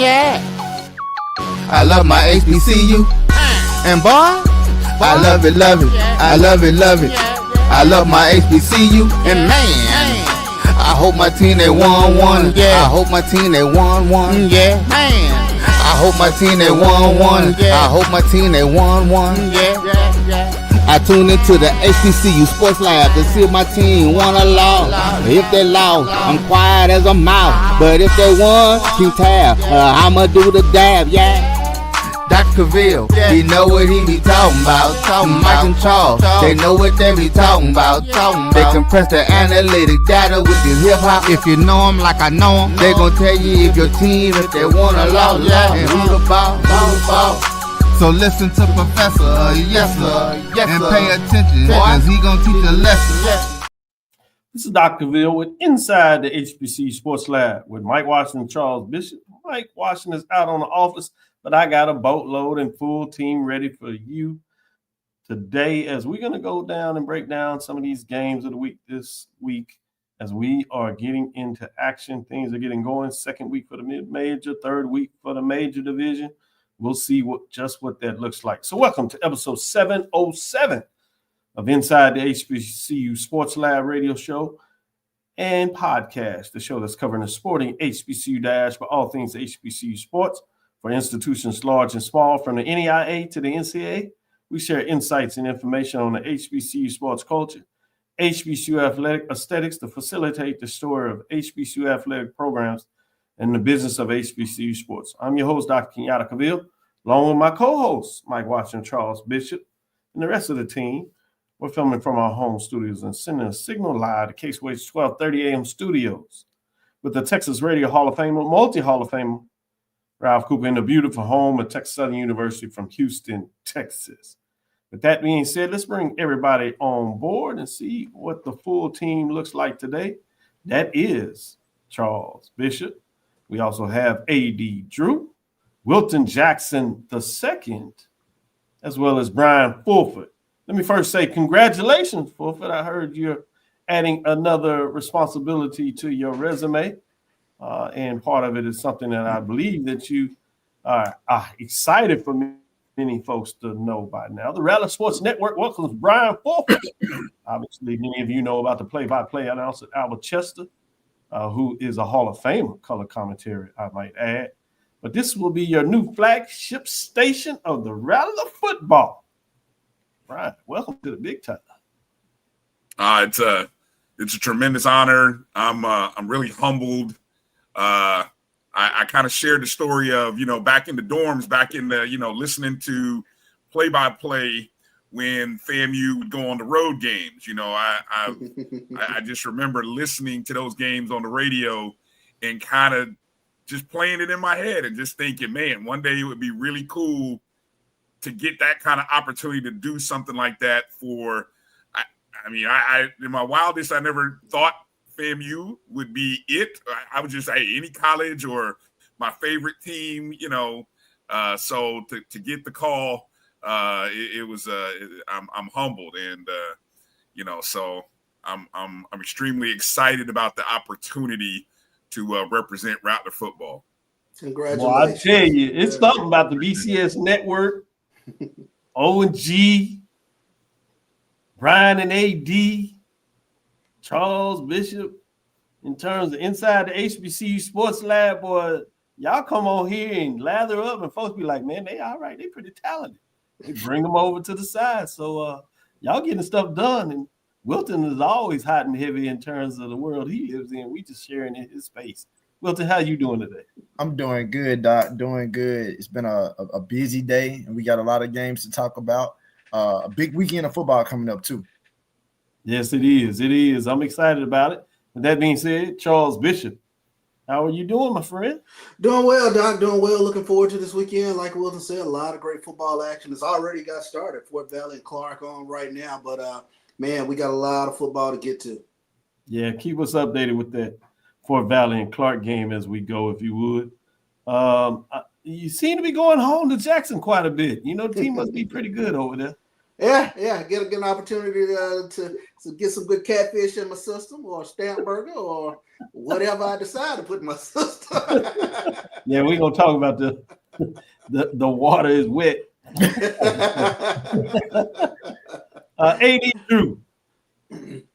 Yeah. I love my HBCU. And boy, I love it, love it. I love it, love it. I love my HBCU. And man, I hope my team they won. Yeah. I hope my team they won. Yeah. Man, I hope my team they won. I hope my team they won. Yeah. I tune into the HBCU Sports Lab to see if my team won or lost. If they lost, I'm quiet as a mouse. But if they won, keep tab. I'ma do the dab, yeah. Dr. Cavil, he know what he be talking about. Mike and Charles, they know what they be talking about. They compress the analytic data with the hip hop. If you know them like I know them, they gon' tell you if your team, if they won or lost, and who the ball. So listen to Professor, yes sir, and pay attention, cause he gonna teach a lesson. This is Dr. Cavil with Inside the HBCU Sports Lab with Mike Washington and Charles Bishop. Mike Washington is out on the office, but I got a boatload and full team ready for you today as we're going to go down and break down some of these games of the week this week as we are getting into action. Things are getting going. Second week for the mid-major, third week for the major division. We'll see what that looks like. So welcome to episode 707 of Inside the HBCU Sports Lab radio show and podcast, the show that's covering the sporting HBCU dash for all things HBCU sports for institutions large and small, from the NEIA to the NCAA. We share insights and information on the HBCU sports culture, HBCU athletic aesthetics to facilitate the story of HBCU athletic programs and the business of HBCU sports. I'm your host, Dr. Kenyatta Cavil, along with my co-hosts, Mike Washington, Charles Bishop, and the rest of the team. We're filming from our home studios and sending a signal live to Case-Wade's 1230 AM studios with the Texas Radio Hall of Famer, multi-Hall of Famer, Ralph Cooper, in the beautiful home of Texas Southern University from Houston, Texas. With that being said, let's bring everybody on board and see what the full team looks like today. That is Charles Bishop. We also have A.D. Drew, Wilton Jackson II, as well as Brian Fulford. Let me first say congratulations, Fulford. I heard you're adding another responsibility to your resume, and part of it is something that I believe that you are excited for many folks to know by now. The Rattler Sports Network welcomes Brian Fulford. Obviously, many of you know about the play-by-play announcer Albert Chester, who is a Hall of Famer color commentary, I might add. But this will be your new flagship station of the Rattler football. Brian, welcome to the big time. It's a tremendous honor. I'm really humbled. I kind of shared the story of, back in the dorms, back in the, listening to play-by-play when FAMU would go on the road games. I just remember listening to those games on the radio and kind of just playing it in my head and just thinking, man, one day it would be really cool to get that kind of opportunity to do something like that for, I in my wildest, I never thought FAMU would be it. I would just say any college or my favorite team, so to get the call, it was, I'm humbled and, so I'm extremely excited about the opportunity to represent Rattler football. Congratulations. Well, I tell you, it's something about the BCS network, O&G, Brian and AD, Charles Bishop, in terms of Inside the HBCU Sports Lab, boy, y'all come on here and lather up and folks be like, man, they all right. They pretty talented. They bring them over to the side. So y'all getting stuff done. And Wilton is always hot and heavy in terms of the world he lives in. We just sharing in his space. Wilton, how you doing today? I'm doing good, Doc. Doing good. It's been a busy day, and we got a lot of games to talk about. A big weekend of football coming up, too. Yes, it is. It is. I'm excited about it. With that being said, Charles Bishop, how are you doing, my friend? Doing well, Doc. Doing well. Looking forward to this weekend. Like Wilton said, a lot of great football action. It's already got started. Fort Valley and Clark on right now. But, man, we got a lot of football to get to. Yeah, keep us updated with that Fort Valley and Clark game as we go, if you would. You seem to be going home to Jackson quite a bit. The team must be pretty good over there. Yeah. Get an opportunity to get some good catfish in my system, or a stamp burger, or whatever I decide to put in my system. Yeah, we're gonna talk about the water is wet. AD Drew,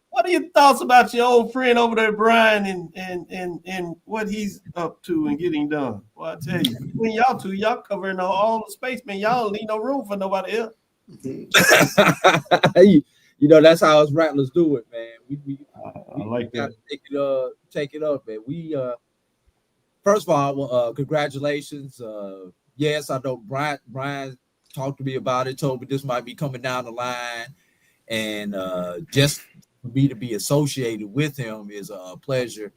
what are your thoughts about your old friend over there, Brian, and what he's up to and getting done? Well, I tell you, between y'all two, y'all covering all the space, man. Y'all don't leave no room for nobody else. That's how us Rattlers do it, man. We I like that. Take it up, man. We first of all, congratulations. Yes, I know Brian talked to me about it, told me this might be coming down the line, and just for me to be associated with him is a pleasure.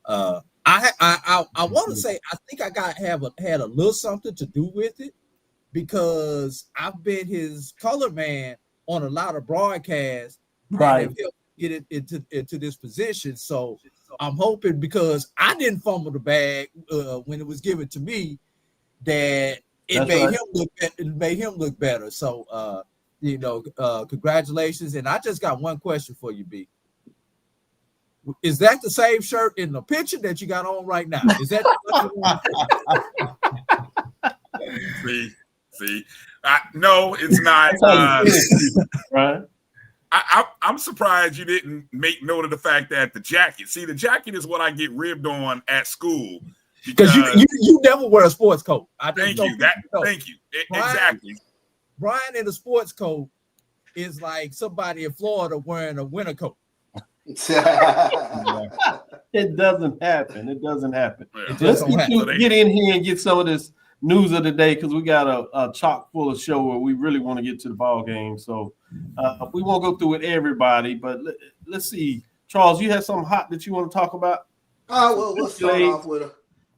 I want to say I think I had a little something to do with it, because I've been his color man on a lot of broadcasts, right? And helped get it into this position. So I'm hoping, because I didn't fumble the bag when it was given to me, that it made him look better. So congratulations. And I just got one question for you, B. Is that the same shirt in the picture that you got on right now? Is that See, no, it's not. Right. I'm surprised you didn't make note of the fact that the jacket. See, the jacket is what I get ribbed on at school, because you never wear a sports coat. Thank you. Exactly. Brian in a sports coat is like somebody in Florida wearing a winter coat. It doesn't happen. Yeah. Let's get in here and get some of this news of the day, because we got a chock full of show where we really want to get to the ball game. So we won't go through with everybody, but let's see. Charles, you have something hot that you want to talk about? Well, let's start off with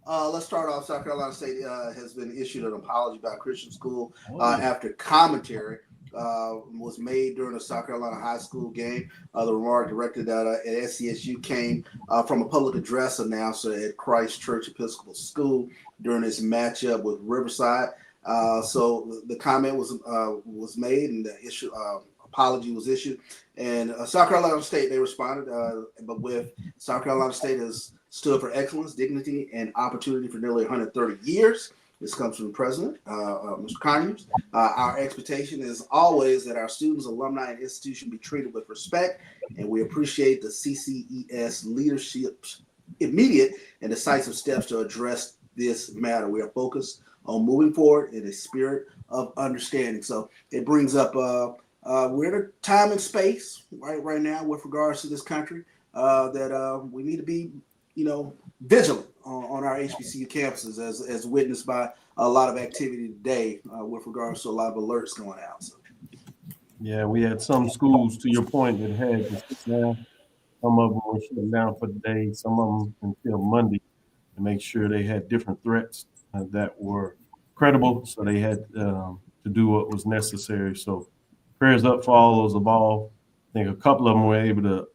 South Carolina State has been issued an apology by a Christian school after commentary was made during a South Carolina high school game. The remark directed at SCSU came from a public address announcer at Christ Church Episcopal School during this matchup with Riverside. So the comment was made, and the apology was issued. And South Carolina State, they responded, but with South Carolina State has stood for excellence, dignity, and opportunity for nearly 130 years. This comes from the president, Mr. Conyers. Our expectation is always that our students, alumni, and institution be treated with respect, and we appreciate the CCES leadership's immediate and decisive steps to address this matter. We are focused on moving forward in a spirit of understanding. So it brings up we're in a time and space right now with regards to this country that we need to be vigilant on our HBCU campuses, as witnessed by a lot of activity today with regards to a lot of alerts going out. So. Yeah, we had some schools, to your point, that had to sit down. Some of them were shut down for the day. Some of them until Monday to make sure they had different threats that were credible. So they had to do what was necessary. So prayers up for all those involved. I think a couple of them were able to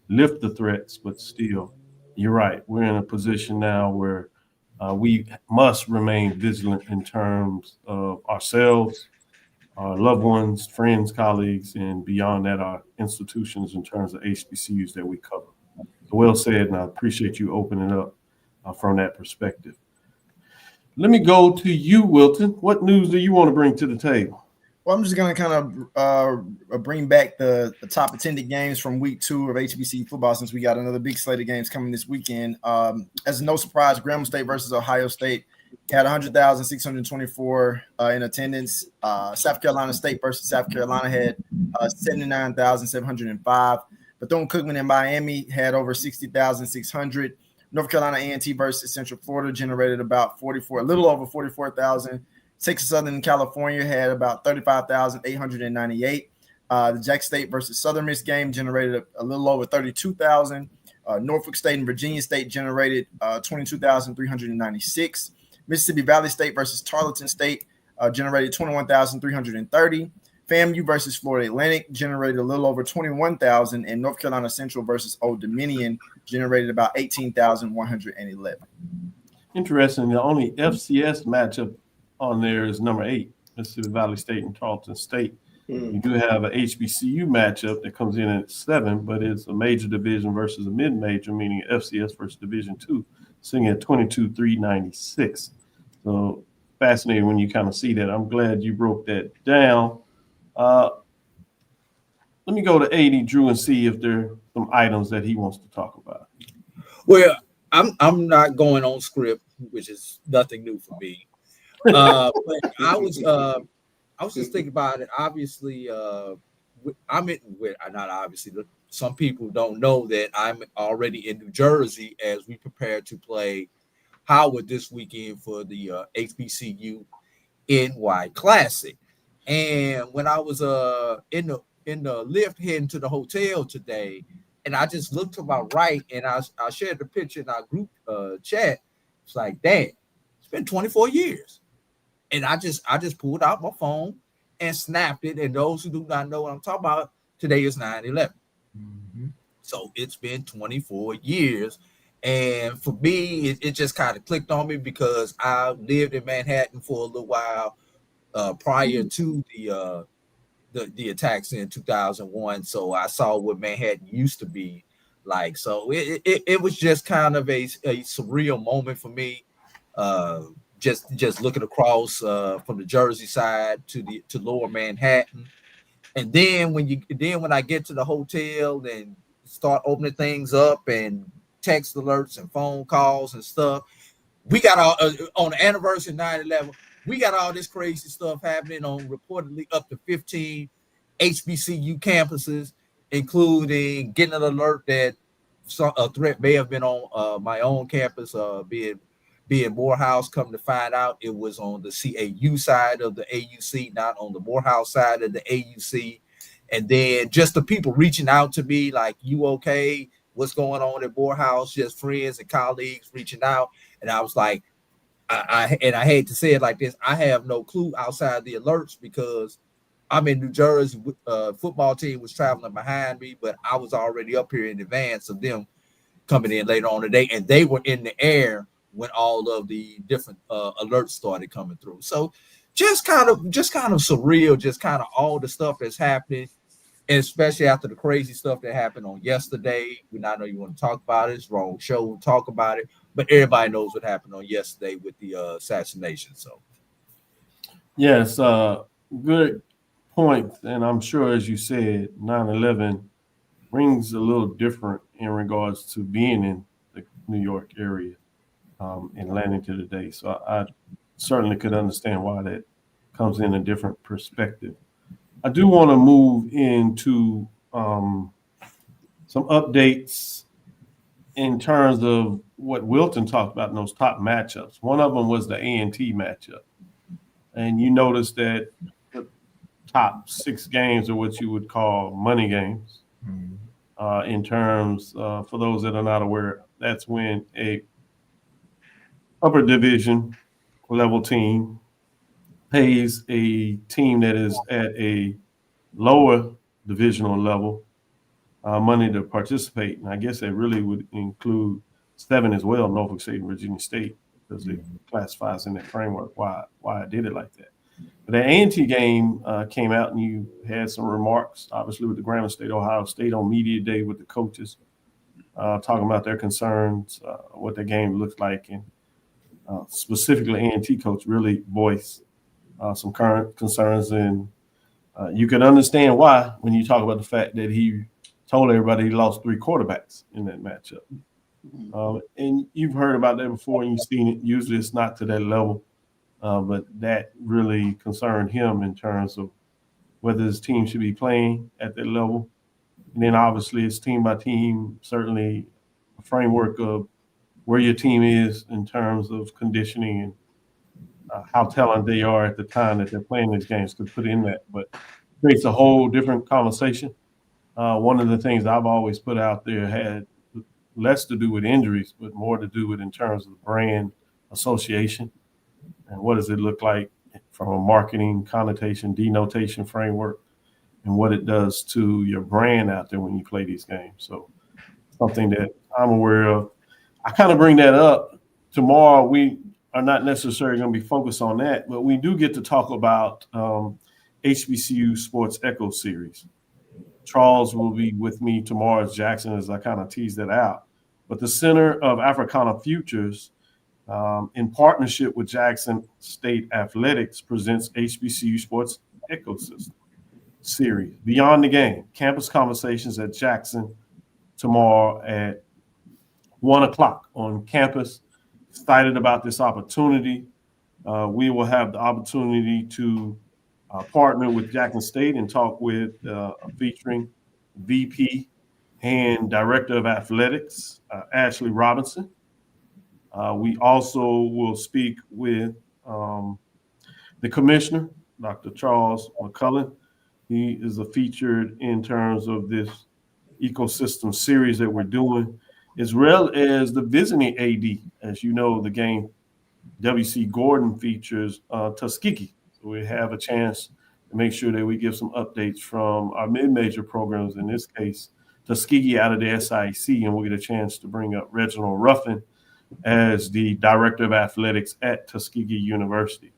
lift the threats, but still, you're right. We're in a position now where we must remain vigilant in terms of ourselves, our loved ones, friends, colleagues, and beyond that, our institutions in terms of HBCUs that we cover. Well said, and I appreciate you opening up from that perspective. Let me go to you, Wilton. What news do you want to bring to the table? Well, I'm just going to kind of bring back the top attended games from week 2 of HBCU football, since we got another big slate of games coming this weekend. As no surprise, Grambling State versus Ohio State had 100,624 in attendance. South Carolina State versus South Carolina had 79,705. Bethune-Cookman in Miami had over 60,600. North Carolina A&T versus Central Florida generated about a little over 44,000. Texas Southern California had about 35,898. The Jack State versus Southern Miss game generated a little over 32,000. Norfolk State and Virginia State generated 22,396. Mississippi Valley State versus Tarleton State generated 21,330. FAMU versus Florida Atlantic generated a little over 21,000, and North Carolina Central versus Old Dominion generated about 18,111. Interesting. The only FCS matchup on there is number 8, Mississippi Valley State and Tarleton State. You do have a HBCU matchup that comes in at 7, but it's a major division versus a mid-major, meaning FCS versus Division II, sitting at 22,396. So fascinating when you kind of see that. I'm glad you broke that down. Let me go to 80 Drew and see if there are some items that he wants to talk about. Well, I'm not going on script, which is nothing new for me. But I was just thinking about it. Obviously, not obviously. Some people don't know that I'm already in New Jersey as we prepare to play Howard this weekend for the HBCU NY Classic. And when I was in the lift heading to the hotel today, and I just looked to my right, and I shared the picture in our group chat. It's like, damn, it's been 24 years. And I just pulled out my phone and snapped it. And those who do not know what I'm talking about, today is 9/11. Mm-hmm. So it's been 24 years. And for me, it just kind of clicked on me because I lived in Manhattan for a little while prior to the attacks in 2001. So I saw what Manhattan used to be like. So it was just kind of a surreal moment for me. Just looking across from the Jersey side to lower Manhattan. And then when I get to the hotel and start opening things up and text alerts and phone calls and stuff, we got all on the anniversary of 9/11, we got all this crazy stuff happening on reportedly up to 15 HBCU campuses, including getting an alert that a threat may have been on my own campus, being Morehouse. Come to find out, it was on the CAU side of the AUC, not on the Morehouse side of the AUC. And then just the people reaching out to me like, you okay? What's going on at Morehouse? Just friends and colleagues reaching out. And I was like, I hate to say it like this, I have no clue outside the alerts because I'm in New Jersey. Football team was traveling behind me, but I was already up here in advance of them coming in later on today, and they were in the air when all of the different alerts started coming through. So just kind of surreal, just kind of all the stuff that's happening, and especially after the crazy stuff that happened on yesterday. I know you want to talk about it. It's the wrong show to talk about it, but everybody knows what happened on yesterday with the assassination. So yes, good point. And I'm sure, as you said, 9/11 rings a little different in regards to being in the New York area and landing to today. So I certainly could understand why that comes in a different perspective. I do want to move into some updates in terms of what Wilton talked about in those top matchups. One of them was the A&T matchup. And you notice that the top 6 games are what you would call money games. Mm-hmm. In terms, for those that are not aware, that's when a upper division level team pays a team that is at a lower divisional level money to participate. And I guess that really would include 7 as well, Norfolk State and Virginia State, because it classifies in that framework why I did it like that. But the A&T game came out, and you had some remarks, obviously, with the Grambling State, Ohio State on media day with the coaches, talking about their concerns, what the game looks like, and specifically A&T coach really voiced some current concerns, and you can understand why when you talk about the fact that he told everybody he lost 3 quarterbacks in that matchup. And you've heard about that before, and you've seen it. Usually it's not to that level, but that really concerned him in terms of whether his team should be playing at that level. And then obviously it's team by team, certainly a framework of where your team is in terms of conditioning and how talented they are at the time that they're playing these games could put in that. But it creates a whole different conversation. One of the things I've always put out there had less to do with injuries, but more to do with in terms of brand association and what does it look like from a marketing connotation, denotation framework, and what it does to your brand out there when you play these games. So something that I'm aware of. I kind of bring that up. Tomorrow we are not necessarily going to be focused on that, but we do get to talk about HBCU Sports Echo Series. Charles will be with me tomorrow as Jackson, as I kind of tease that out. But the Center of Africana Futures, in partnership with Jackson State Athletics, presents HBCU Sports Ecosystem Series, Beyond the Game, campus conversations at Jackson tomorrow at 1 o'clock on campus. Excited about this opportunity. We will have the opportunity to partner with Jackson State and talk with featuring VP and Director of Athletics, Ashley Robinson. We also will speak with the commissioner, Dr. Charles McCullen. He is a featured in terms of this ecosystem series that we're doing, as well as the visiting AD. As you know, the game W.C. Gordon features Tuskegee. So we have a chance to make sure that we give some updates from our mid-major programs, in this case, Tuskegee out of the SIC, and we'll get a chance to bring up Reginald Ruffin as the Director of Athletics at Tuskegee University.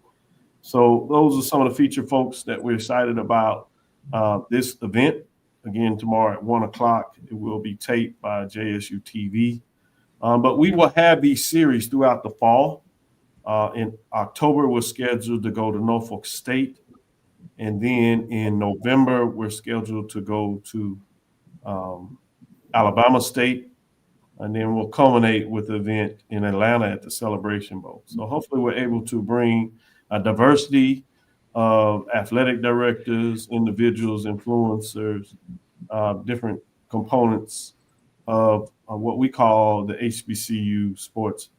So those are some of the featured folks that we're excited about this event. Again, tomorrow at 1 o'clock, it will be taped by JSU TV. But we will have these series throughout the fall. In October, we're scheduled to go to Norfolk State. And then in November, we're scheduled to go to Alabama State. And then we'll culminate with the event in Atlanta at the Celebration Bowl. So hopefully we're able to bring a diversity of athletic directors, individuals, influencers, different components of what we call the HBCU sports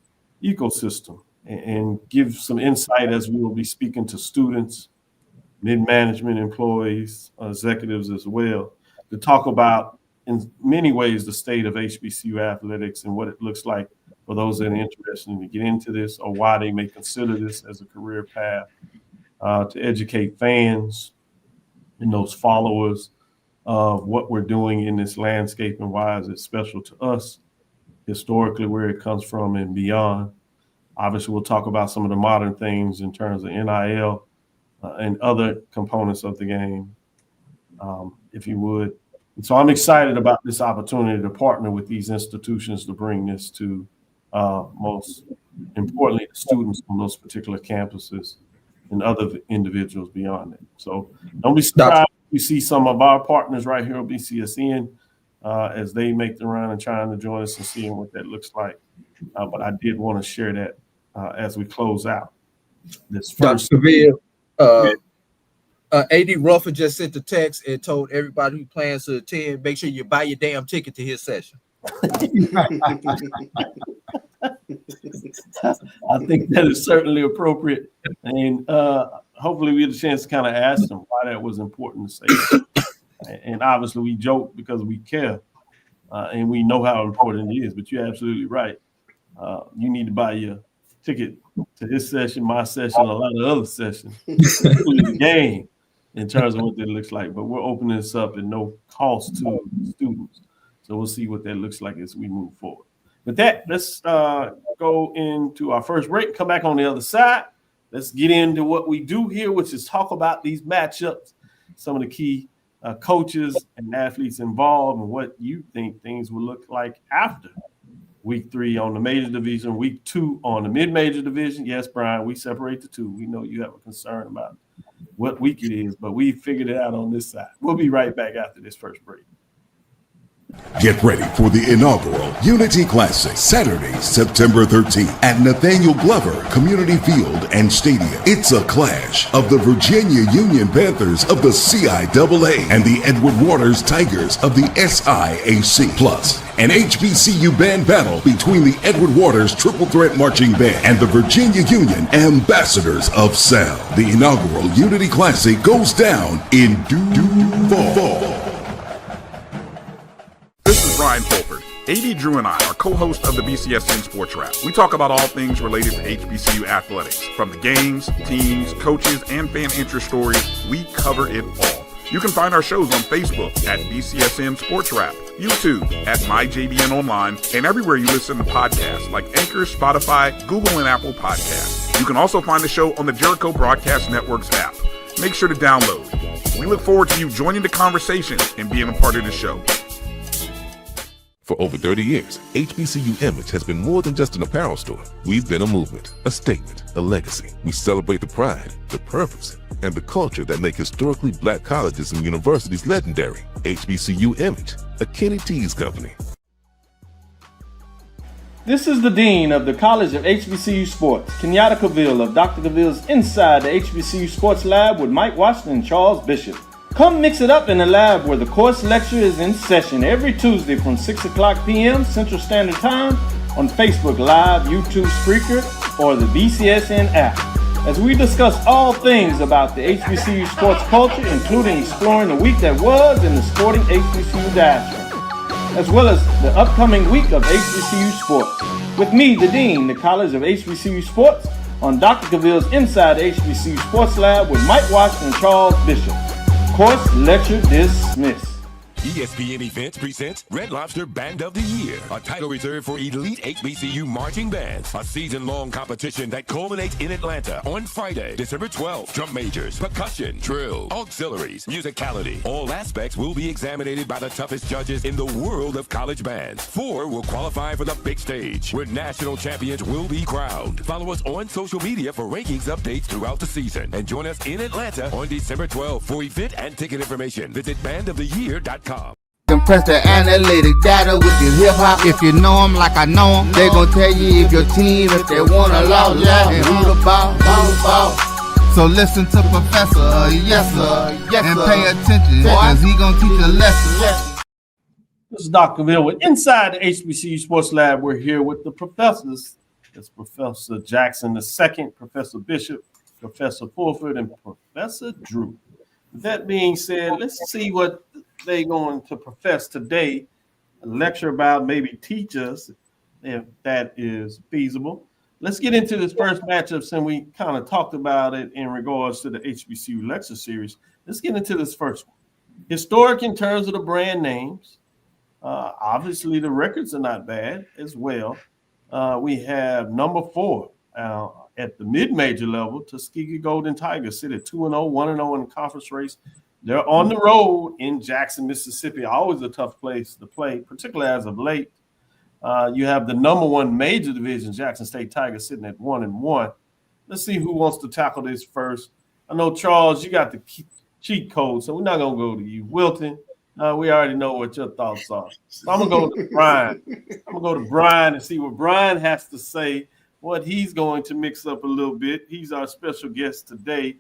ecosystem, and give some insight as we will be speaking to students, mid-management employees, executives as well, to talk about, in many ways, the state of HBCU athletics and what it looks like for those that are interested to get into this, or why they may consider this as a career path, to educate fans and those followers of what we're doing in this landscape and why is it special to us, historically, where it comes from and beyond. Obviously, we'll talk about some of the modern things in terms of NIL and other components of the game, if you would. And so I'm excited about this opportunity to partner with these institutions to bring this to, most importantly, the students on those particular campuses and other individuals beyond it. So don't be surprised if you see some of our partners right here on BCSN as they make the round and trying to join us and seeing what that looks like. But I did want to share that as we close out this first. Dr. Cavil, AD Ruffin just sent a text and told everybody who plans to attend, make sure you buy your damn ticket to his session. I think that is certainly appropriate. And hopefully we get a chance to kind of ask them why that was important to say. And obviously we joke because we care and we know how important it is, but you're absolutely right. You need to buy your ticket to his session, my session, a lot of other sessions, including the game, in terms of what that looks like. But we're opening this up at no cost to students. So we'll see what that looks like as we move forward. With that, let's go into our first break, come back on the other side. Let's get into what we do here, which is talk about these matchups, some of the key coaches and athletes involved, and what you think things will look like after week 3 on the major division, week 2 on the mid-major division. Yes, Brian, we separate the two. We know you have a concern about what week it is, but we figured it out on this side. We'll be right back after this first break. Get ready for the inaugural Unity Classic, Saturday, September 13th at Nathaniel Glover Community Field and Stadium. It's a clash of the Virginia Union Panthers of the CIAA and the Edward Waters Tigers of the SIAC. Plus, an HBCU band battle between the Edward Waters Triple Threat Marching Band and the Virginia Union Ambassadors of Sound. The inaugural Unity Classic goes down in Duval. This is Brian Fulford. AD Drew and I are co-hosts of the BCSN Sports Wrap. We talk about all things related to HBCU athletics. From the games, teams, coaches, and fan interest stories, we cover it all. You can find our shows on Facebook at BCSN Sports Wrap, YouTube at MyJBN Online, and everywhere you listen to podcasts like Anchor, Spotify, Google, and Apple Podcasts. You can also find the show on the Jericho Broadcast Network's app. Make sure to download, We look forward to you joining the conversation and being a part of the show. For over 30 years, HBCU Image has been more than just an apparel store. We've been a movement, a statement, a legacy. We celebrate the pride, the purpose, and the culture that make historically black colleges and universities legendary. HBCU Image, a Kenny T's company. This is the Dean of the College of HBCU Sports, Kenyatta Cavil of Dr. Cavil's Inside the HBCU Sports Lab with Mike Washington and Charles Bishop. Come mix it up in the lab where the course lecture is in session every Tuesday from 6 o'clock p.m. Central Standard Time on Facebook Live, YouTube Spreaker, or the BCSN app, as we discuss all things about the HBCU sports culture, including exploring the week that was in the sporting HBCU diaspora, as well as the upcoming week of HBCU sports. With me, the Dean, the College of HBCU Sports, on Dr. Cavil's Inside the HBCU Sports Lab with Mike Washington and Charles Bishop. Course lecture dismissed. ESPN Events presents Red Lobster Band of the Year, a title reserved for elite HBCU marching bands. A season-long competition that culminates in Atlanta on Friday, December 12th. Drum majors, percussion, drill, auxiliaries, musicality. All aspects will be examined by the toughest judges in the world of college bands. 4 will qualify for the big stage, where national champions will be crowned. Follow us on social media for rankings updates throughout the season. And join us in Atlanta on December 12th. For event and ticket information, visit bandoftheyear.com. Compress the analytic data with your hip hop. If you know them like I know them, they gon' tell you if your team, if they want a lot, and who the ball. So listen to Professor, yes sir, and pay attention, cause he gon' teach a lesson. This is Dr. Cavil with Inside the HBCU Sports Lab. We're here with the professors. It's Professor Jackson II, Professor Bishop, Professor Fulford, and Professor Drew. With that being said, let's see what they're going to profess today, a lecture about, maybe teach us if that is feasible. Let's get into this first matchup since we kind of talked about it in regards to the HBCU lecture series. Let's get into this first one. Historic in terms of the brand names. Obviously, the records are not bad as well. We have number 4 at the mid-major level. Tuskegee Golden Tigers sit at 2-0, 1-0 in the conference race. They're on the road in Jackson, Mississippi. Always a tough place to play, particularly as of late. You have the number 1 major division, Jackson State Tigers, sitting at 1-1. Let's see who wants to tackle this first. I know, Charles, you got the cheat code, so we're not going to go to you. Wilton, we already know what your thoughts are. So I'm going to go to Brian. I'm going to go to Brian and see what Brian has to say, what he's going to mix up a little bit. He's our special guest today.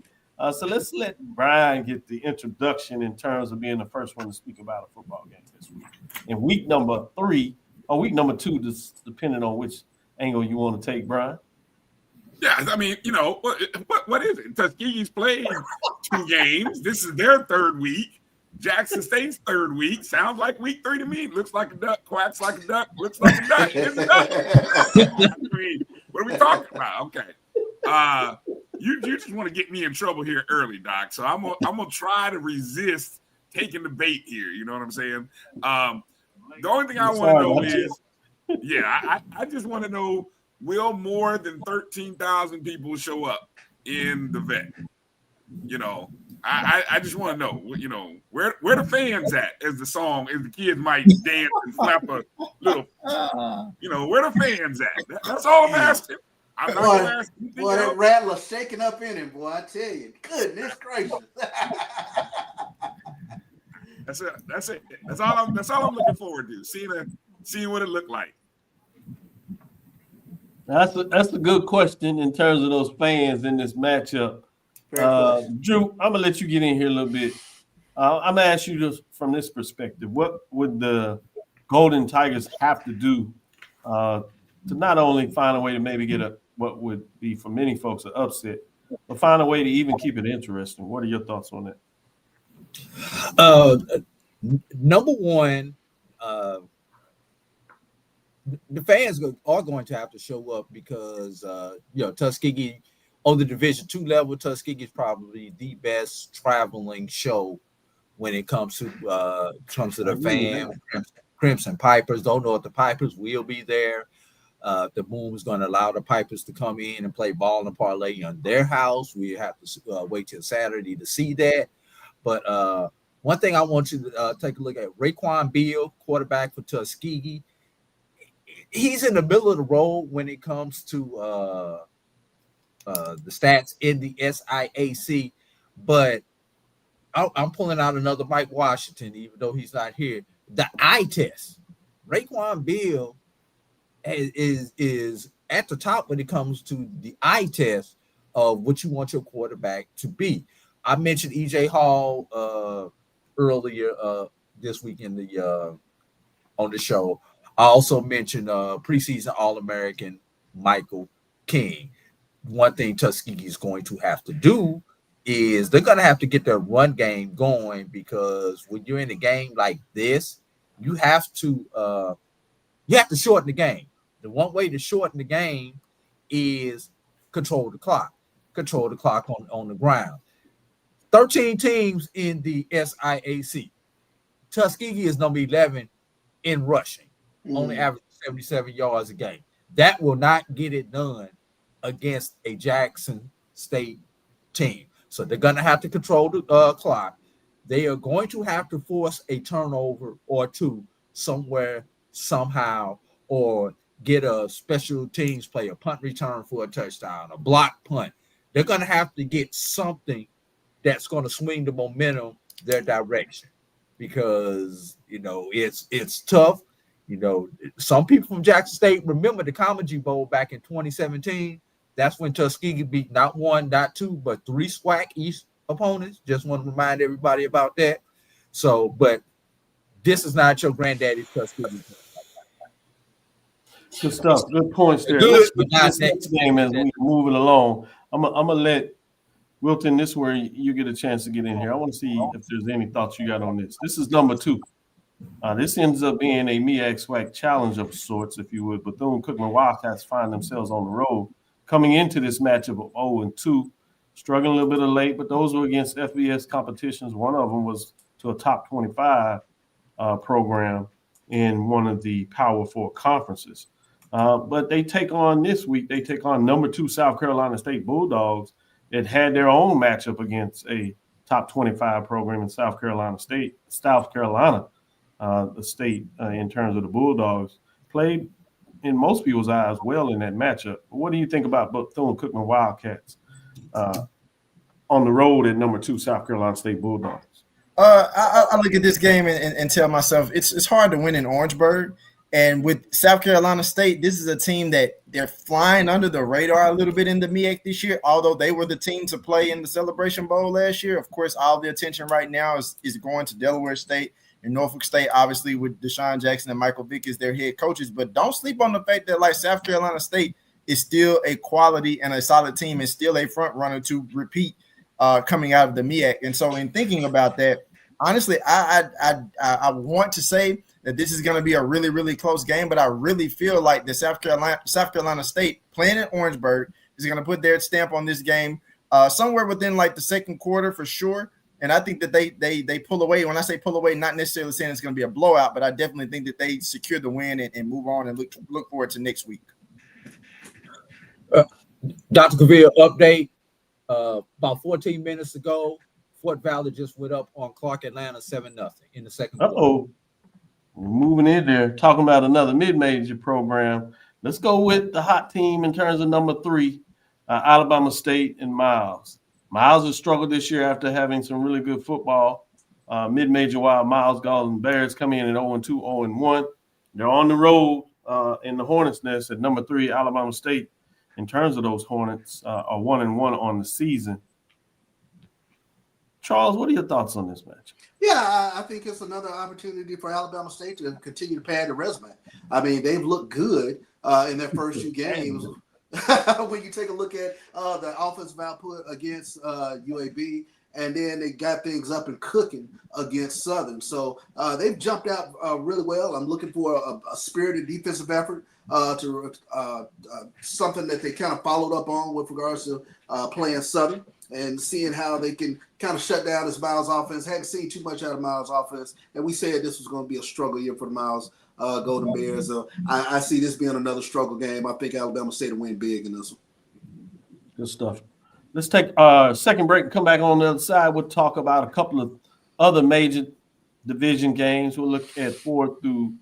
So let's let Brian get the introduction in terms of being the first one to speak about a football game this week. In week number 3, or week number 2, just depending on which angle you want to take, Brian. Yeah, I mean, you know, what is it? Tuskegee's played 2 games. This is their 3rd week. Jackson State's 3rd week. Sounds like week 3 to me. Looks like a duck, quacks like a duck, looks like a duck. It's a duck. I mean, what are we talking about? Okay. You just want to get me in trouble here early, Doc. So I'm gonna try to resist taking the bait here. You know what I'm saying? The only thing I want to know is, I just want to know, will more than 13,000 people show up in the vet? You know, I just want to know, you know, where the fans at, as the kids might dance and flap a little, you know, where the fans at? That's all I'm asking. I'm not gonna ask anything boy, that else. rattler shaking up in him, boy. I tell you, goodness gracious. That's it. That's all I'm looking forward to. Seeing what it looked like. That's a good question in terms of those fans in this matchup. Drew, I'm gonna let you get in here a little bit. I'm gonna ask you this from this perspective: what would the Golden Tigers have to do to not only find a way to maybe get what would be for many folks an upset, but find a way to even keep it interesting? What are your thoughts on that? Number one, the fans are going to have to show up because Tuskegee on the Division II level, Tuskegee is probably the best traveling show when it comes to the fans. Crimson Pipers, don't know if the Pipers will be there. The Boom is going to allow the Pipers to come in and play ball and parlay on their house. We have to wait till Saturday to see that. But one thing I want you to take a look at, Raekwon Beal, quarterback for Tuskegee. He's in the middle of the road when it comes to the stats in the SIAC, but I'm pulling out another Mike Washington, even though he's not here. The eye test. Raekwon Beal is at the top when it comes to the eye test of what you want your quarterback to be. I mentioned EJ Hall earlier this week in the on the show. I also mentioned preseason All-American Michael King. One thing Tuskegee is going to have to do is they're going to have to get their run game going, because when you're in a game like this, you have to shorten the game. The one way to shorten the game is control the clock on the ground. 13 teams in the SIAC. Tuskegee is number 11 in rushing, only averaging 77 yards a game. That will not get it done against a Jackson State team. So they're going to have to control the clock. They are going to have to force a turnover or two somewhere, somehow, or get a special teams play, a punt return for a touchdown, a block punt. They're going to have to get something that's going to swing the momentum their direction, because, it's tough. Some people from Jackson State remember the Comedy Bowl back in 2017. That's when Tuskegee beat not one, not two, but 3 SWAC East opponents. Just want to remind everybody about that. So, but this is not your granddaddy's Tuskegee. Good stuff. Good points there. Good, but not next game as we move it along. I'm gonna let Wilton, this is where you get a chance to get in here. I want to see if there's any thoughts you got on this. This is number 2. This ends up being a MEAC SWAC challenge of sorts, if you would. Bethune-Cookman Wildcats find themselves on the road coming into this matchup of 0-2, struggling a little bit of late, but those were against FBS competitions. One of them was to a top 25 program in one of the Power 4 conferences. But they take on this week, they take on number 2 South Carolina State Bulldogs that had their own matchup against a top 25 program in South Carolina, the state in terms of the Bulldogs. Played, in most people's eyes, well in that matchup. What do you think about Bethune-Cookman Wildcats on the road at number 2 South Carolina State Bulldogs? I look at this game and tell myself it's hard to win in Orangeburg. And with South Carolina State, this is a team that they're flying under the radar a little bit in the MEAC this year, although they were the team to play in the Celebration Bowl last year. Of course, all the attention right now is going to Delaware State and Norfolk State, obviously, with Deshaun Jackson and Michael Vick as their head coaches. But don't sleep on the fact that, like, South Carolina State is still a quality and a solid team and still a front runner to repeat coming out of the MEAC. And so in thinking about that, honestly, I want to say that this is going to be a really, really close game, but I really feel like the South Carolina State playing in Orangeburg is going to put their stamp on this game somewhere within like the second quarter for sure. And I think that they pull away. When I say pull away, not necessarily saying it's going to be a blowout, but I definitely think that they secure the win and move on and look forward to next week. Dr. Cavil, update. About 14 minutes ago, Fort Valley just went up on Clark Atlanta 7-0 in the second quarter. We're moving in there, talking about another mid-major program. Let's go with the hot team in terms of number 3, Alabama State and Miles. Miles has struggled this year after having some really good football. Mid-major while Miles Golden Bears come in at 0-2, 0-1. They're on the road in the Hornets' nest at number 3, Alabama State. In terms of those Hornets, are 1-1 on the season. Charles, what are your thoughts on this match? Yeah, I think it's another opportunity for Alabama State to continue to pad the resume. I mean, they've looked good in their first 2 games. When you take a look at the offensive output against UAB, and then they got things up and cooking against Southern. So they've jumped out really well. I'm looking for a spirited defensive effort to something that they kind of followed up on with regards to playing Southern and seeing how they can kind of shut down this Miles offense. Hadn't seen too much out of Miles offense, and we said this was going to be a struggle year for the Miles Golden Bears. I see this being another struggle game. I think Alabama State will win big in this one. Good stuff. Let's take a second break and come back on the other side. We'll talk about a couple of other major division games. We'll look at 4 through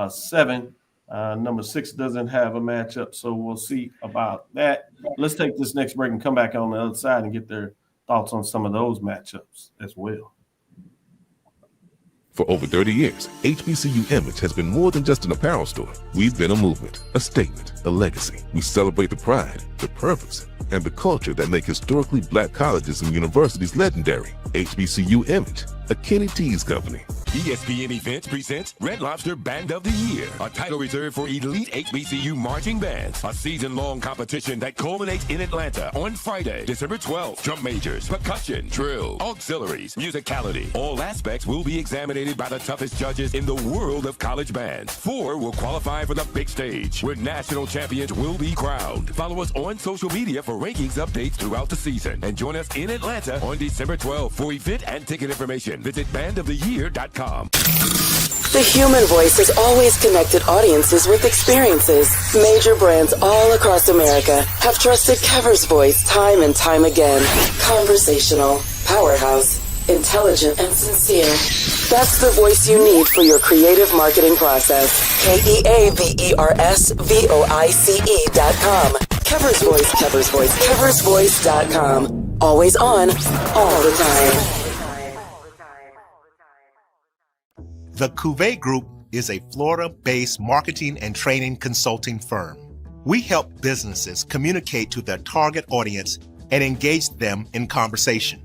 7. Number 6 doesn't have a matchup, so we'll see about that. Let's take this next break and come back on the other side and get their thoughts on some of those matchups as well. For over 30 years, HBCU Image has been more than just an apparel store. We've been a movement, a statement, a legacy. We celebrate the pride, the purpose, and the culture that make historically black colleges and universities legendary. HBCU Image, a Kenny T's company. ESPN Events presents Red Lobster Band of the Year, a title reserved for elite HBCU marching bands. A season-long competition that culminates in Atlanta on Friday, December 12th. Drum majors, percussion, drill, auxiliaries, musicality. All aspects will be examined by the toughest judges in the world of college bands. 4 will qualify for the big stage, where national champions will be crowned. Follow us on social media for rankings updates throughout the season. And join us in Atlanta on December 12th. For event and ticket information, visit bandoftheyear.com. The human voice has always connected audiences with experiences. Major brands all across America have trusted Kever's voice time and time again. Conversational, powerhouse, intelligent, and sincere. That's the voice you need for your creative marketing process. KEAVERSVOICE.com. Kever's Voice, Kever's Voice, KeversVoice.com. Always on, all the time. The Cavil Group is a Florida-based marketing and training consulting firm. We help businesses communicate to their target audience and engage them in conversation.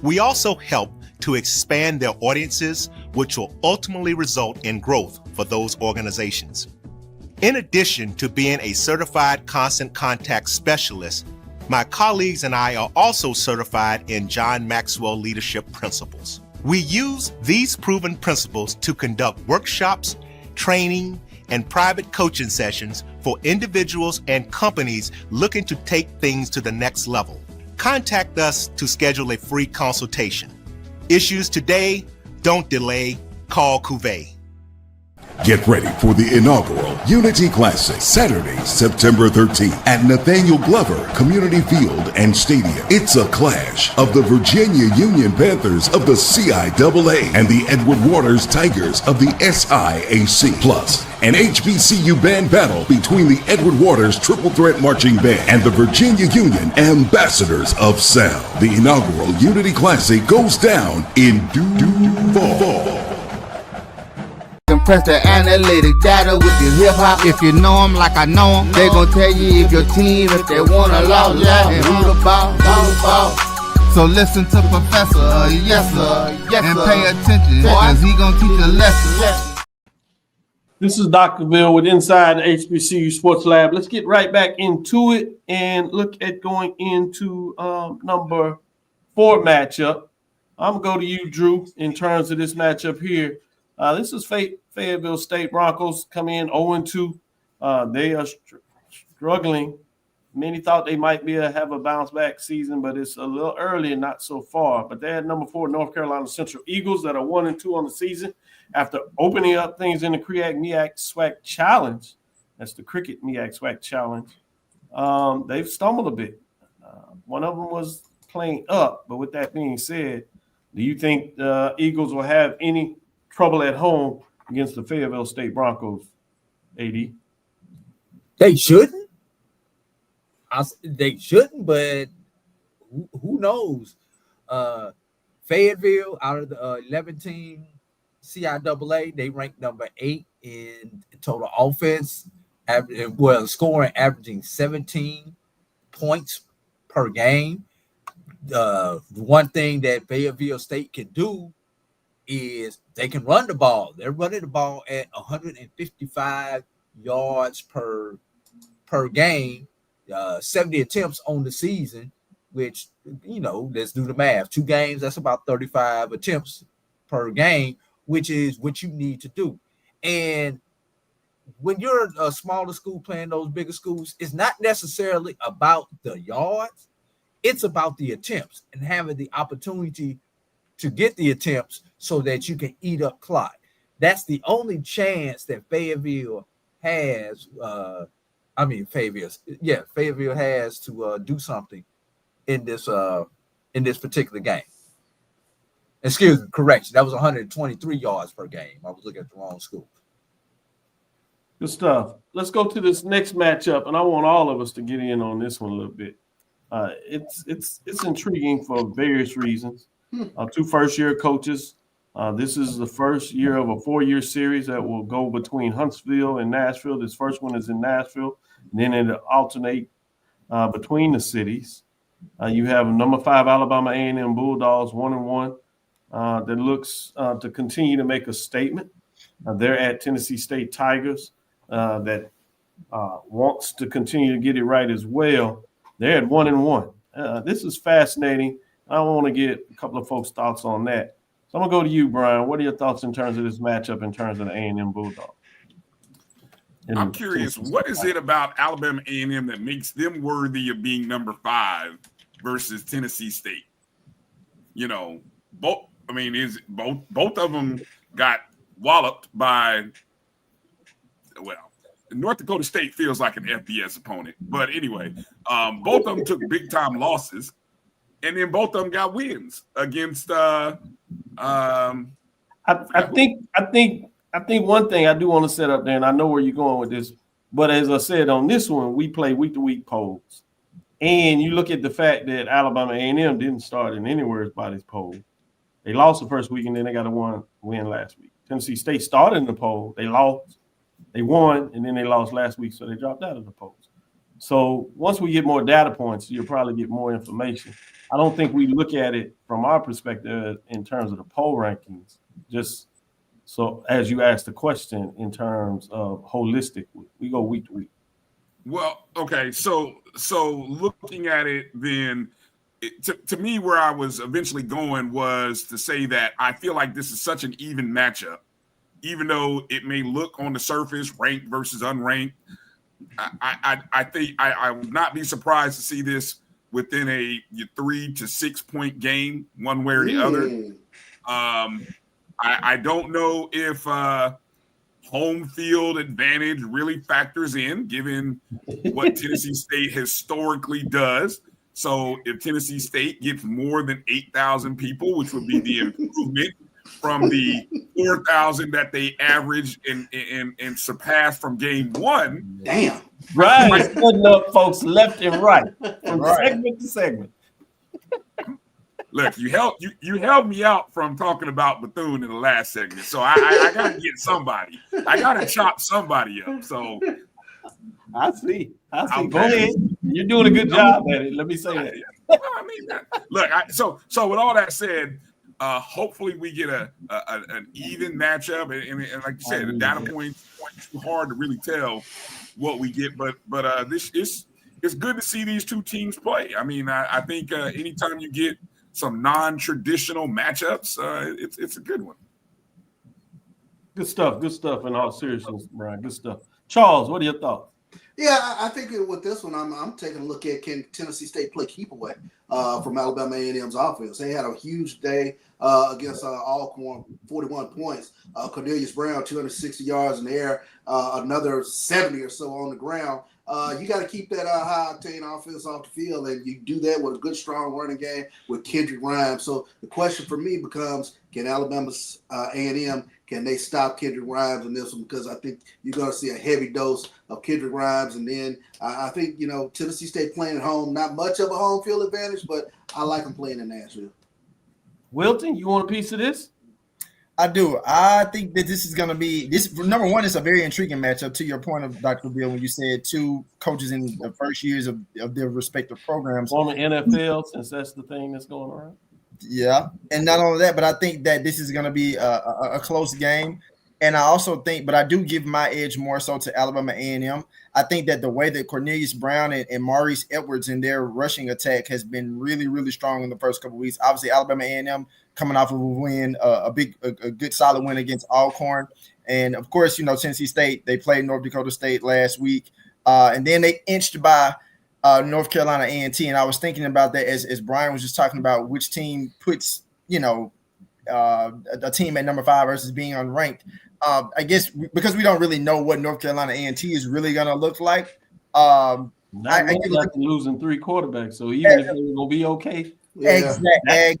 We also help to expand their audiences, which will ultimately result in growth for those organizations. In addition to being a certified constant contact specialist, my colleagues and I are also certified in John Maxwell Leadership Principles. We use these proven principles to conduct workshops, training, and private coaching sessions for individuals and companies looking to take things to the next level. Contact us to schedule a free consultation. Issues today, don't delay, call Cavil. Get ready for the inaugural Unity Classic, Saturday, September 13th at Nathaniel Glover Community Field and Stadium. It's a clash of the Virginia Union Panthers of the CIAA and the Edward Waters Tigers of the SIAC. Plus, an HBCU band battle between the Edward Waters Triple Threat Marching Band and the Virginia Union Ambassadors of Sound. The inaugural Unity Classic goes down in Duval. Compress the analytic data with your hip hop. If you know them like I know them, they gon' tell you if your team, if they wanna lose, and who the ball. So listen to Professor, yes sir, and pay attention, cause he gon' teach a lesson. This is Dr. Bill with Inside the HBCU Sports Lab. Let's get right back into it and look at going into number 4 matchup. I'm gonna go to you, Drew, in terms of this matchup here. This is Fayetteville State Broncos come in 0-2. They are struggling. Many thought they might have a bounce back season, but it's a little early and not so far. But they had number 4 North Carolina Central Eagles that are 1-2 on the season after opening up things in the MEAC SWAC Challenge. That's the Cricket MEAC SWAC Challenge. They've stumbled a bit. One of them was playing up. But with that being said, do you think the Eagles will have any trouble at home against the Fayetteville State Broncos, AD? They shouldn't. They shouldn't, but who knows? Fayetteville, out of the 11-team CIAA, they ranked number 8 in total offense, scoring averaging 17 points per game. One thing that Fayetteville State can do is they can run the ball. They're running the ball at 155 yards per game, 70 attempts on the season, which, let's do the math. 2 games, that's about 35 attempts per game, which is what you need to do. And when you're a smaller school playing those bigger schools, it's not necessarily about the yards. It's about the attempts and having the opportunity to get the attempts so that you can eat up clock. That's the only chance that Fayetteville has. Fayetteville has to do something in this particular game. Excuse me, correction. That was 123 yards per game. I was looking at the wrong school. Good stuff. Let's go to this next matchup, and I want all of us to get in on this one a little bit. It's intriguing for various reasons. Two first-year coaches. This is the first year of a 4-year series that will go between Huntsville and Nashville. This first one is in Nashville, and then it'll alternate between the cities. You have number 5 Alabama A&M Bulldogs 1-1 that looks to continue to make a statement. They're at Tennessee State Tigers that wants to continue to get it right as well. They're at 1-1. This is fascinating. I want to get a couple of folks' thoughts on that. So I'm going to go to you, Brian. What are your thoughts in terms of this matchup in terms of the A&M Bulldogs? I'm curious, what is it about Alabama A&M that makes them worthy of being number 5 versus Tennessee State? You know, both of them got walloped by, well, North Dakota State feels like an FBS opponent. But anyway, both of them took big-time losses, and then both of them got wins against I think one thing I do want to set up there, and I know where you're going with this, but as I said, on this one, we play week-to-week polls. And you look at the fact that Alabama A&M didn't start in anywhere by this poll. They lost the first week, and then they got a win last week. Tennessee State started in the poll. They lost. They won, and then they lost last week, so they dropped out of the polls. So once we get more data points, you'll probably get more information. I don't think we look at it from our perspective in terms of the poll rankings, just so as you asked the question in terms of holistic, we go week to week. Well, okay, so looking at it then, to me, where I was eventually going was to say that I feel like this is such an even matchup, even though it may look on the surface ranked versus unranked. I think I would not be surprised to see this within a 3 to 6 point game, one way or the other. I don't know if home field advantage really factors in, given what Tennessee State historically does. So if Tennessee State gets more than 8,000 people, which would be the improvement from the 4,000 that they averaged and surpassed from game 1. Damn. Right. Putting up folks left and right from segment to segment. Look, you held me out from talking about Bethune in the last segment, so I gotta get somebody. I gotta chop somebody up. So I see. Go ahead. You're doing a good job at it. Let me say that. I mean, look. So with all that said, hopefully we get an even matchup, and like you said, the data points too hard to really tell what we get. But this is it's good to see these two teams play. I mean, I think anytime you get some non-traditional matchups, it's a good one. Good stuff. In all seriousness, Brian. Good stuff. Charles, what are your thoughts? Yeah, I think with this one, I'm taking a look at can Tennessee State play keep away from Alabama A&M's offense. They had a huge day against Alcorn, 41 points. Cornelius Brown, 260 yards in the air, another 70 or so on the ground. You got to keep that high-octane offense off the field, and you do that with a good, strong running game with Kendrick Grimes. So the question for me becomes, can Alabama's A&M, can they stop Kendrick Grimes in this one? Because I think you're going to see a heavy dose of Kendrick Grimes. And then I think, Tennessee State playing at home, not much of a home field advantage, but I like them playing in Nashville. Wilton, you want a piece of this? I do. I think that this is going to be this. Number one, it's a very intriguing matchup. To your point of Dr. Bill, when you said two coaches in the first years of their respective programs, former NFL, since that's the thing that's going around. Yeah, and not only that, but I think that this is going to be a close game. And I also think, but I do give my edge more so to Alabama A&M. I think that the way that Cornelius Brown and Maurice Edwards in their rushing attack has been really, really strong in the first couple of weeks. Obviously, Alabama A&M coming off of a win, a good solid win against Alcorn. And, of course, Tennessee State, they played North Dakota State last week. And then they inched by North Carolina A&T. And I was thinking about that as Brian was just talking about which team puts, a team at number 5 versus being unranked. I guess because we don't really know what North Carolina A&T is really going to look like, Not after losing 3 quarterbacks. So even if they're gonna be okay. Exactly.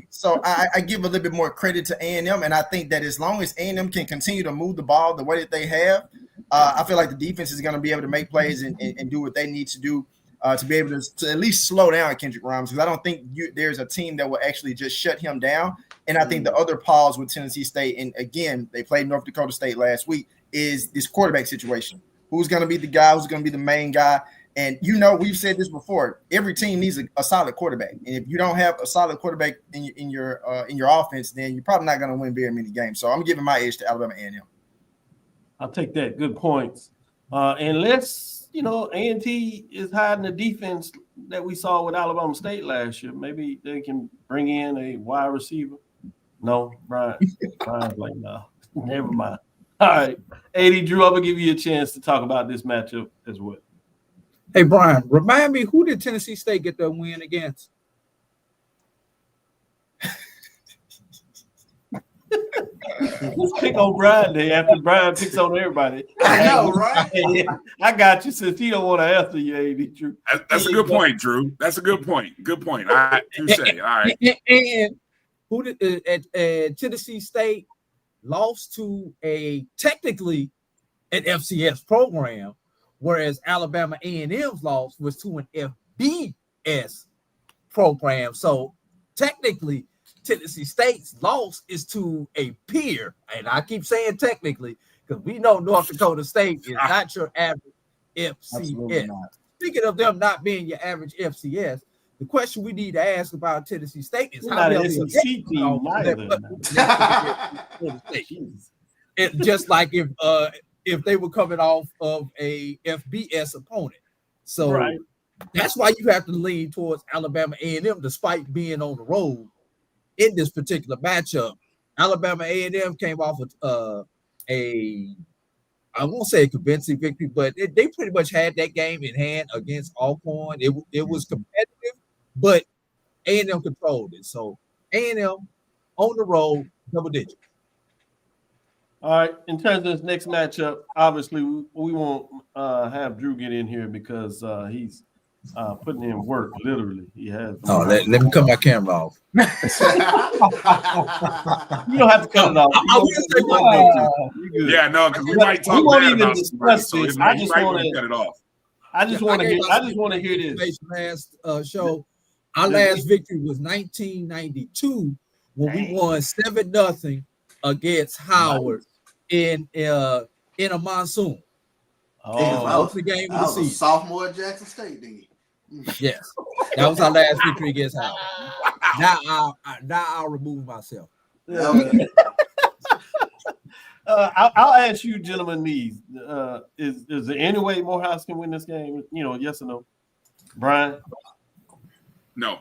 So I give a little bit more credit to A&M, and I think that as long as A&M can continue to move the ball the way that they have, I feel like the defense is going to be able to make plays and do what they need to do to be able to at least slow down Kendrick Rhymes, because I don't think there's a team that will actually just shut him down. And I think the other pause with Tennessee State, and again, they played North Dakota State last week, is this quarterback situation. Who's going to be the guy? Who's going to be the main guy? And we've said this before. Every team needs a solid quarterback, and if you don't have a solid quarterback in your offense, then you're probably not going to win very many games. So I'm giving my edge to Alabama A&M. I'll take that. Good points. Unless A&T is hiding the defense that we saw with Alabama State last year, maybe they can bring in a wide receiver. No, Brian's like, no, never mind. All right, AD Drew, I'm gonna give you a chance to talk about this matchup as well. Hey, Brian, remind me, who did Tennessee State get their win against? Let's pick on Brian Day after Brian picks on everybody. I know, right? I got you since he don't want to answer you, AD Drew. That's a good point, Drew. That's a good point. Good point. All right, you say. All right. And who did at Tennessee State lost to technically an FCS program, whereas Alabama A&M's loss was to an FBS program. So technically, Tennessee State's loss is to a peer, and I keep saying technically because we know North Dakota State is not your average FCS. Speaking of them not being your average FCS, the question we need to ask about Tennessee State is how not an SEC team just like if they were coming off of a FBS opponent. So that's why you have to lean towards Alabama A&M despite being on the road in this particular matchup. Alabama A&M came off of I won't say a convincing victory, but they pretty much had that game in hand against Alcorn. It was competitive, but A&M controlled it. So A&M on the road, double digits. All right. In terms of this next matchup, obviously we won't have Drew get in here because he's putting in work. Literally, he has. Oh, let me cut my camera off. You don't have to cut it off. I will say one thing. Yeah, no, because we might talk bad about discuss somebody, this. So I just want to cut it off. I just want to hear this. Last show, our last victory was 1992 when we won 7-0 against Howard in a monsoon. Oh, the game that was a sophomore at Jackson State, didn't you? Yes, that was our last victory against Howard. Now I'll remove myself. Okay. I'll ask you, gentlemen, these. Is there any way Morehouse can win this game? Yes or no? Brian? No.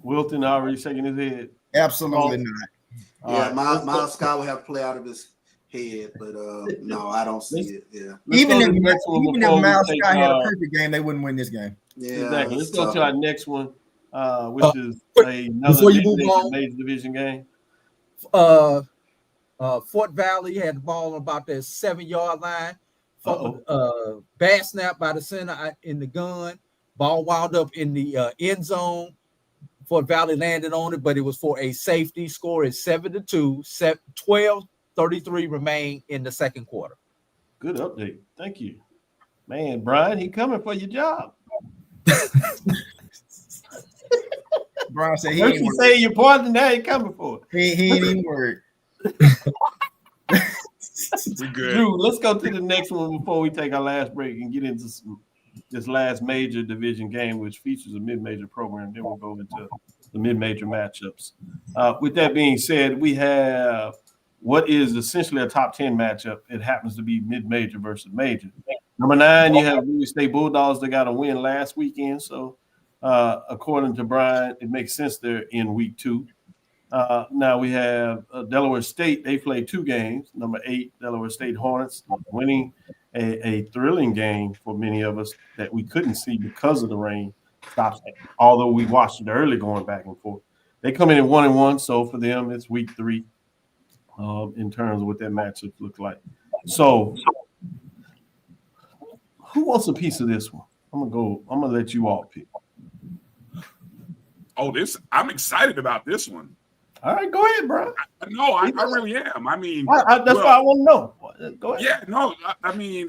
Wilton already shaking his head. Absolutely not. Yeah, Miles Scott will have to play out of his head, but no, I don't see it. Yeah. Even if Miles Scott had a perfect game, they wouldn't win this game. Yeah. Exactly. Let's go to our next one, which is another major division game. Fort Valley had the ball on about the 7-yard line. Bad snap by the center in the gun. Ball wound up in the end zone. Fort Valley landed on it, but it was for a safety. Score is 7-2. 12:33 remain in the second quarter. Good update. Thank you. Man, Brian, he coming for your job. Brian said he ain't ain't say you're pointing now he coming for it. He ain't even worried. We're good. Drew, let's go to the next one before we take our last break and get into this last major division game, which features a mid-major program. Then we'll go into the mid-major matchups. With that being said, we have what is essentially a top 10 matchup. It happens to be mid-major versus major. Number 9, you have Bowie State Bulldogs. They got a win last weekend. So according to Brian, it makes sense they're in week 2. Now we have Delaware State. They played 2 games. Number 8, Delaware State Hornets, winning a thrilling game for many of us that we couldn't see because of the rain. Although we watched it early going back and forth. They come in at 1-1. So for them, it's week 3 in terms of what that matchup look like. So who wants a piece of this one? I'm gonna let you all pick. Oh, I'm excited about this one. All right, go ahead, bro. I really am. I mean, that's why I want to know. Go ahead. Yeah, no, I mean,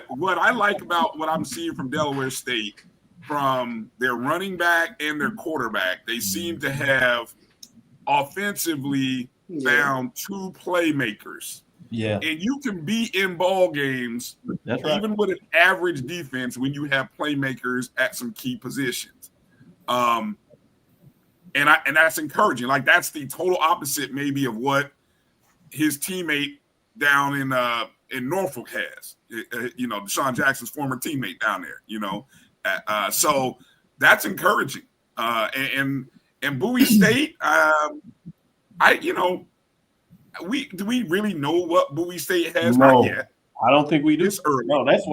what I like about what I'm seeing from Delaware State, from their running back and their quarterback, they seem to have offensively found two playmakers. Yeah, and you can be in ball games even with an average defense when you have playmakers at some key positions. And that's encouraging. Like, that's the total opposite maybe of what his teammate down in Norfolk has. Deshaun Jackson's former teammate down there. So that's encouraging. And Bowie State, do we really know what Bowie State has? No, not yet. I don't think we do. It's early. No, that's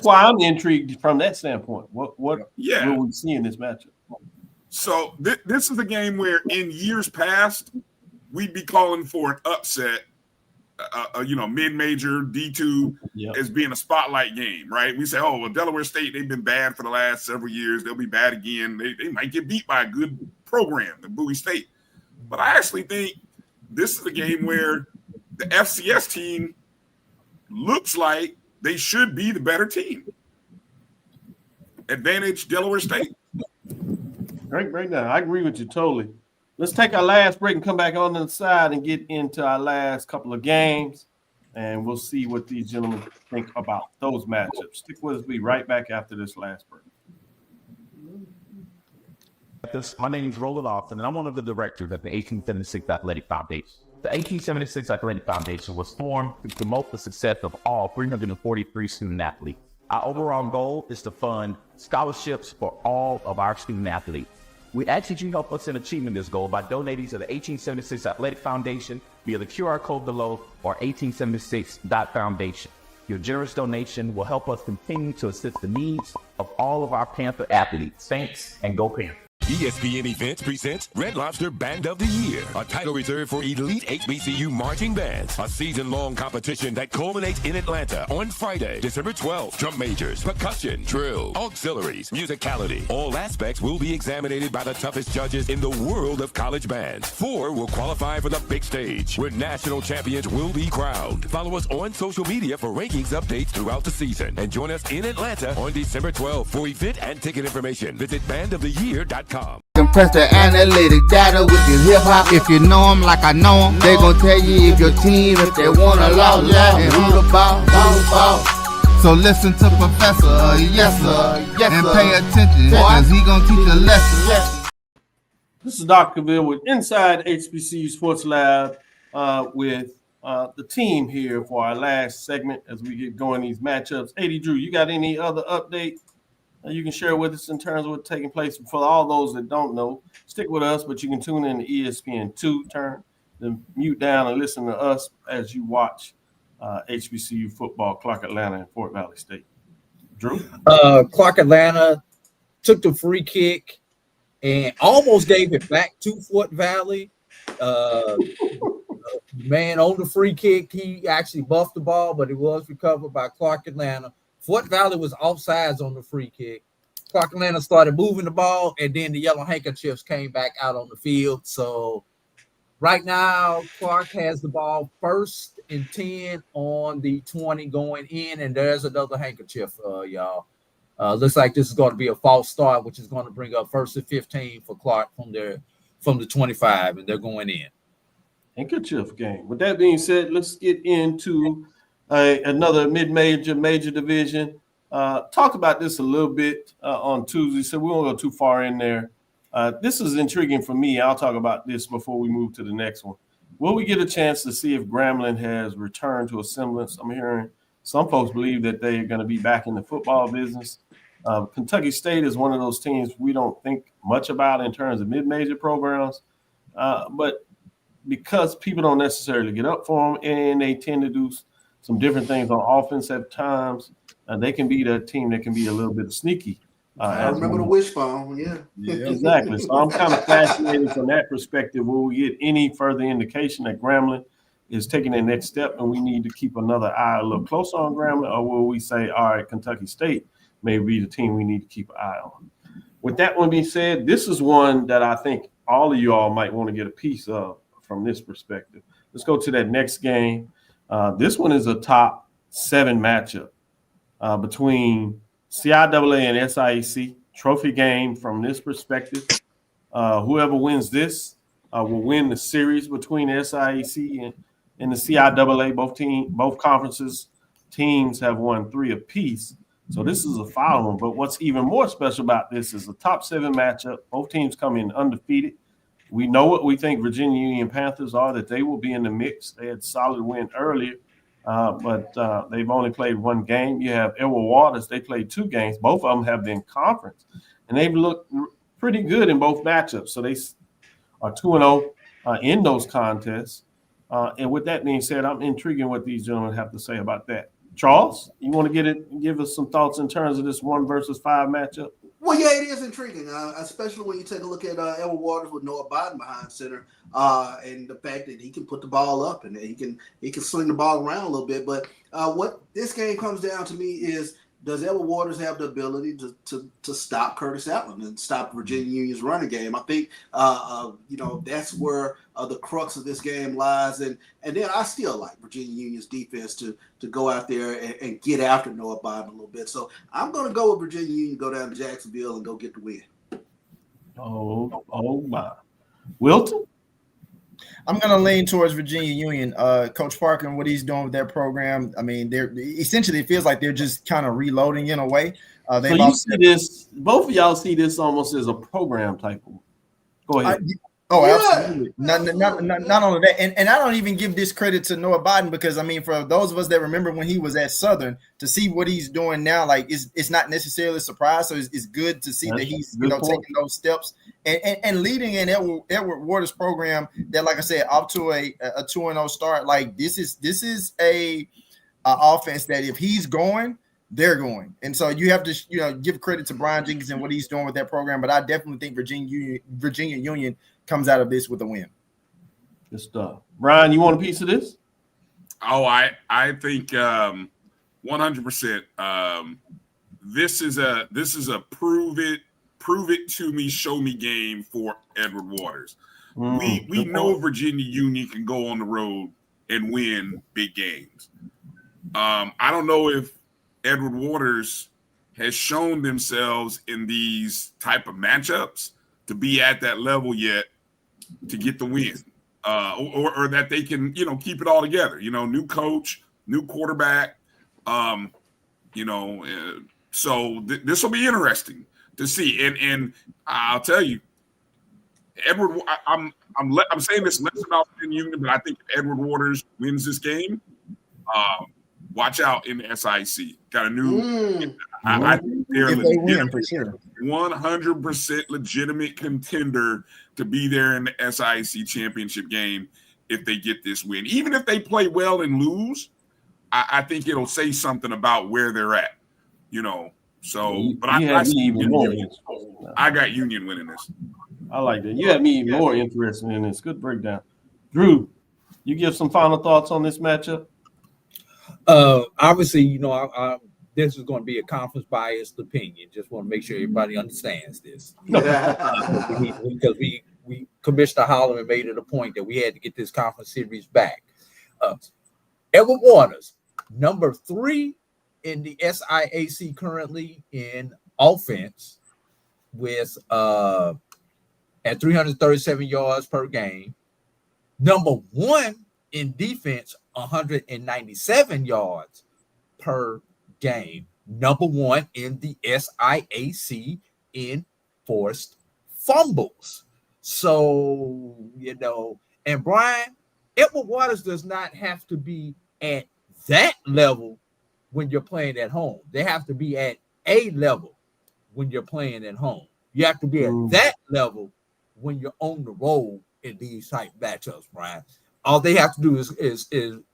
why I'm intrigued from that standpoint. What will we see in this matchup? So this is a game where in years past we'd be calling for an upset, mid-major D2 as being a spotlight game, right? We say, oh, well, Delaware State, they've been bad for the last several years. They'll be bad again. They might get beat by a good program, the Bowie State. But I actually think this is a game where the FCS team looks like they should be the better team. Advantage Delaware State. Great breakdown. I agree with you totally. Let's take our last break and come back on the side and get into our last couple of games, and we'll see what these gentlemen think about those matchups. Stick with us. We'll be right back after this last break. My name is Roland Austin, and I'm one of the directors at the 1876 Athletic Foundation. The 1876 Athletic Foundation was formed to promote the success of all 343 student athletes. Our overall goal is to fund scholarships for all of our student athletes. We ask that you help us in achieving this goal by donating to the 1876 Athletic Foundation via the QR code below or 1876.foundation. Your generous donation will help us continue to assist the needs of all of our Panther athletes. Thanks, and go Panthers. ESPN Events presents Red Lobster Band of the Year, a title reserved for elite HBCU marching bands, a season-long competition that culminates in Atlanta on Friday, December 12th. Drum majors, percussion, drill, auxiliaries, musicality. All aspects will be examined by the toughest judges in the world of college bands. 4 will qualify for the big stage, where national champions will be crowned. Follow us on social media for rankings updates throughout the season, and join us in Atlanta on December 12th. For event and ticket information, visit bandoftheyear.com. Compress the analytic data with your hip hop. If you know them like I know them, they gon' tell you if your team, if they wanna lose, and who the ball. So listen to Professor, yes sir, and pay attention, cause he gon' teach a lesson. This is Dr. Cavil with Inside HBCU Sports Lab with the team here for our last segment as we get going these matchups. AD Drew, you got any other update you can share with us in terms of what's taking place? For all those that don't know, stick with us, but you can tune in to ESPN2, then mute down and listen to us as you watch HBCU football, Clark Atlanta and Fort Valley State. Drew? Clark Atlanta took the free kick and almost gave it back to Fort Valley. Man on the free kick, he actually buffed the ball, but it was recovered by Clark Atlanta. Fort Valley was offsides on the free kick. Clark Atlanta started moving the ball, and then the yellow handkerchiefs came back out on the field. So right now, Clark has the ball 1st and 10 on the 20 going in, and there's another handkerchief, y'all. Looks like this is going to be a false start, which is going to bring up 1st and 15 for Clark from the 25, and they're going in. Handkerchief game. With that being said, let's get into another mid-major, major division. Talked about this a little bit on Tuesday, so we won't go too far in there. This is intriguing for me. I'll talk about this before we move to the next one. Will we get a chance to see if Grambling has returned to a semblance? I'm hearing some folks believe that they're going to be back in the football business. Kentucky State is one of those teams we don't think much about in terms of mid-major programs, but because people don't necessarily get up for them and they tend to do some different things on offense at times, they can be that team that can be a little bit sneaky. I remember the wishbone, yeah. Exactly. So I'm kind of fascinated from that perspective. Will we get any further indication that Grambling is taking the next step, and we need to keep another eye a little closer on Grambling, or will we say, all right, Kentucky State may be the team we need to keep an eye on? With that one being said, this is one that I think all of you all might want to get a piece of from this perspective. Let's go to that next game. This one is a top 7 matchup between CIAA and SIAC. Trophy game from this perspective. Whoever wins this will win the series between the SIAC and the CIAA. Both conferences teams have won 3 apiece. So this is a final one. But what's even more special about this is the top 7 matchup. Both teams come in undefeated. We know what we think Virginia Union Panthers are, that they will be in the mix. They had solid win earlier, but they've only played 1 game. You have Edward Waters. They played 2 games. Both of them have been conference, and they've looked pretty good in both matchups. So they are 2-0 in those contests. And with that being said, I'm intrigued in what these gentlemen have to say about that. Charles, you want to give us some thoughts in terms of this 1 versus 5 matchup? Well, yeah, it is intriguing, especially when you take a look at Edward Waters with Noah Biden behind center, and the fact that he can put the ball up and he can sling the ball around a little bit. But what this game comes down to me is, does Edward Waters have the ability to stop Curtis Allen and stop Virginia Union's running game? I think that's where the crux of this game lies. And then I still like Virginia Union's defense to go out there and get after Noah Biden a little bit. So I'm going to go with Virginia Union, go down to Jacksonville and go get the win. Oh my. Wilton? I'm going to lean towards Virginia Union. Coach Parker and what he's doing with their program, I mean, they're essentially, it feels like they're just kind of reloading in a way. So you see this, both of y'all see this almost as a program type of. Go ahead. Absolutely. Not only that, and I don't even give this credit to Noah Biden, because I mean, for those of us that remember when he was at Southern, to see what he's doing now, like it's not necessarily a surprise. So it's good to see that he's taking those steps and leading in Edward Waters' program that, like I said, up to a 2-0 start. Like this is a offense that if he's going, they're going. And so you have to give credit to Brian Jenkins and what he's doing with that program. But I definitely think Virginia Union comes out of this with a win. Good stuff. Brian, you want a piece of this? Oh, I think 100%. This is a prove it to me, show me game for Edward Waters. We know Virginia Union can go on the road and win big games. I don't know if Edward Waters has shown themselves in these type of matchups to be at that level yet to get the win, or that they can, keep it all together. New coach, new quarterback. So this will be interesting to see. And I'll tell you, Edward, I'm saying this less about Virginia Union, but I think if Edward Waters wins this game, watch out in the SIC. Got a new. I think they're they win for sure. 100% legitimate contender to be there in the SIC championship game if they get this win. Even if they play well and lose, I think it'll say something about where they're at. So, but I got Union winning this. I like that. You had me even more interested in this. Good breakdown. Drew, you give some final thoughts on this matchup? Obviously, this is going to be a conference biased opinion. Just want to make sure everybody understands this. Because we Commissioner Holloman made it a point that we had to get this conference series back. Edward Waters, number 3 in the SIAC currently in offense with at 337 yards per game. Number 1 in defense, 197 yards per game. Number 1 in the SIAC in forced fumbles. So, and Brian, Edward Waters does not have to be at that level when you're playing at home. They have to be at a level when you're playing at home. You have to be at that level when you're on the road in these type matchups, Brian. All they have to do is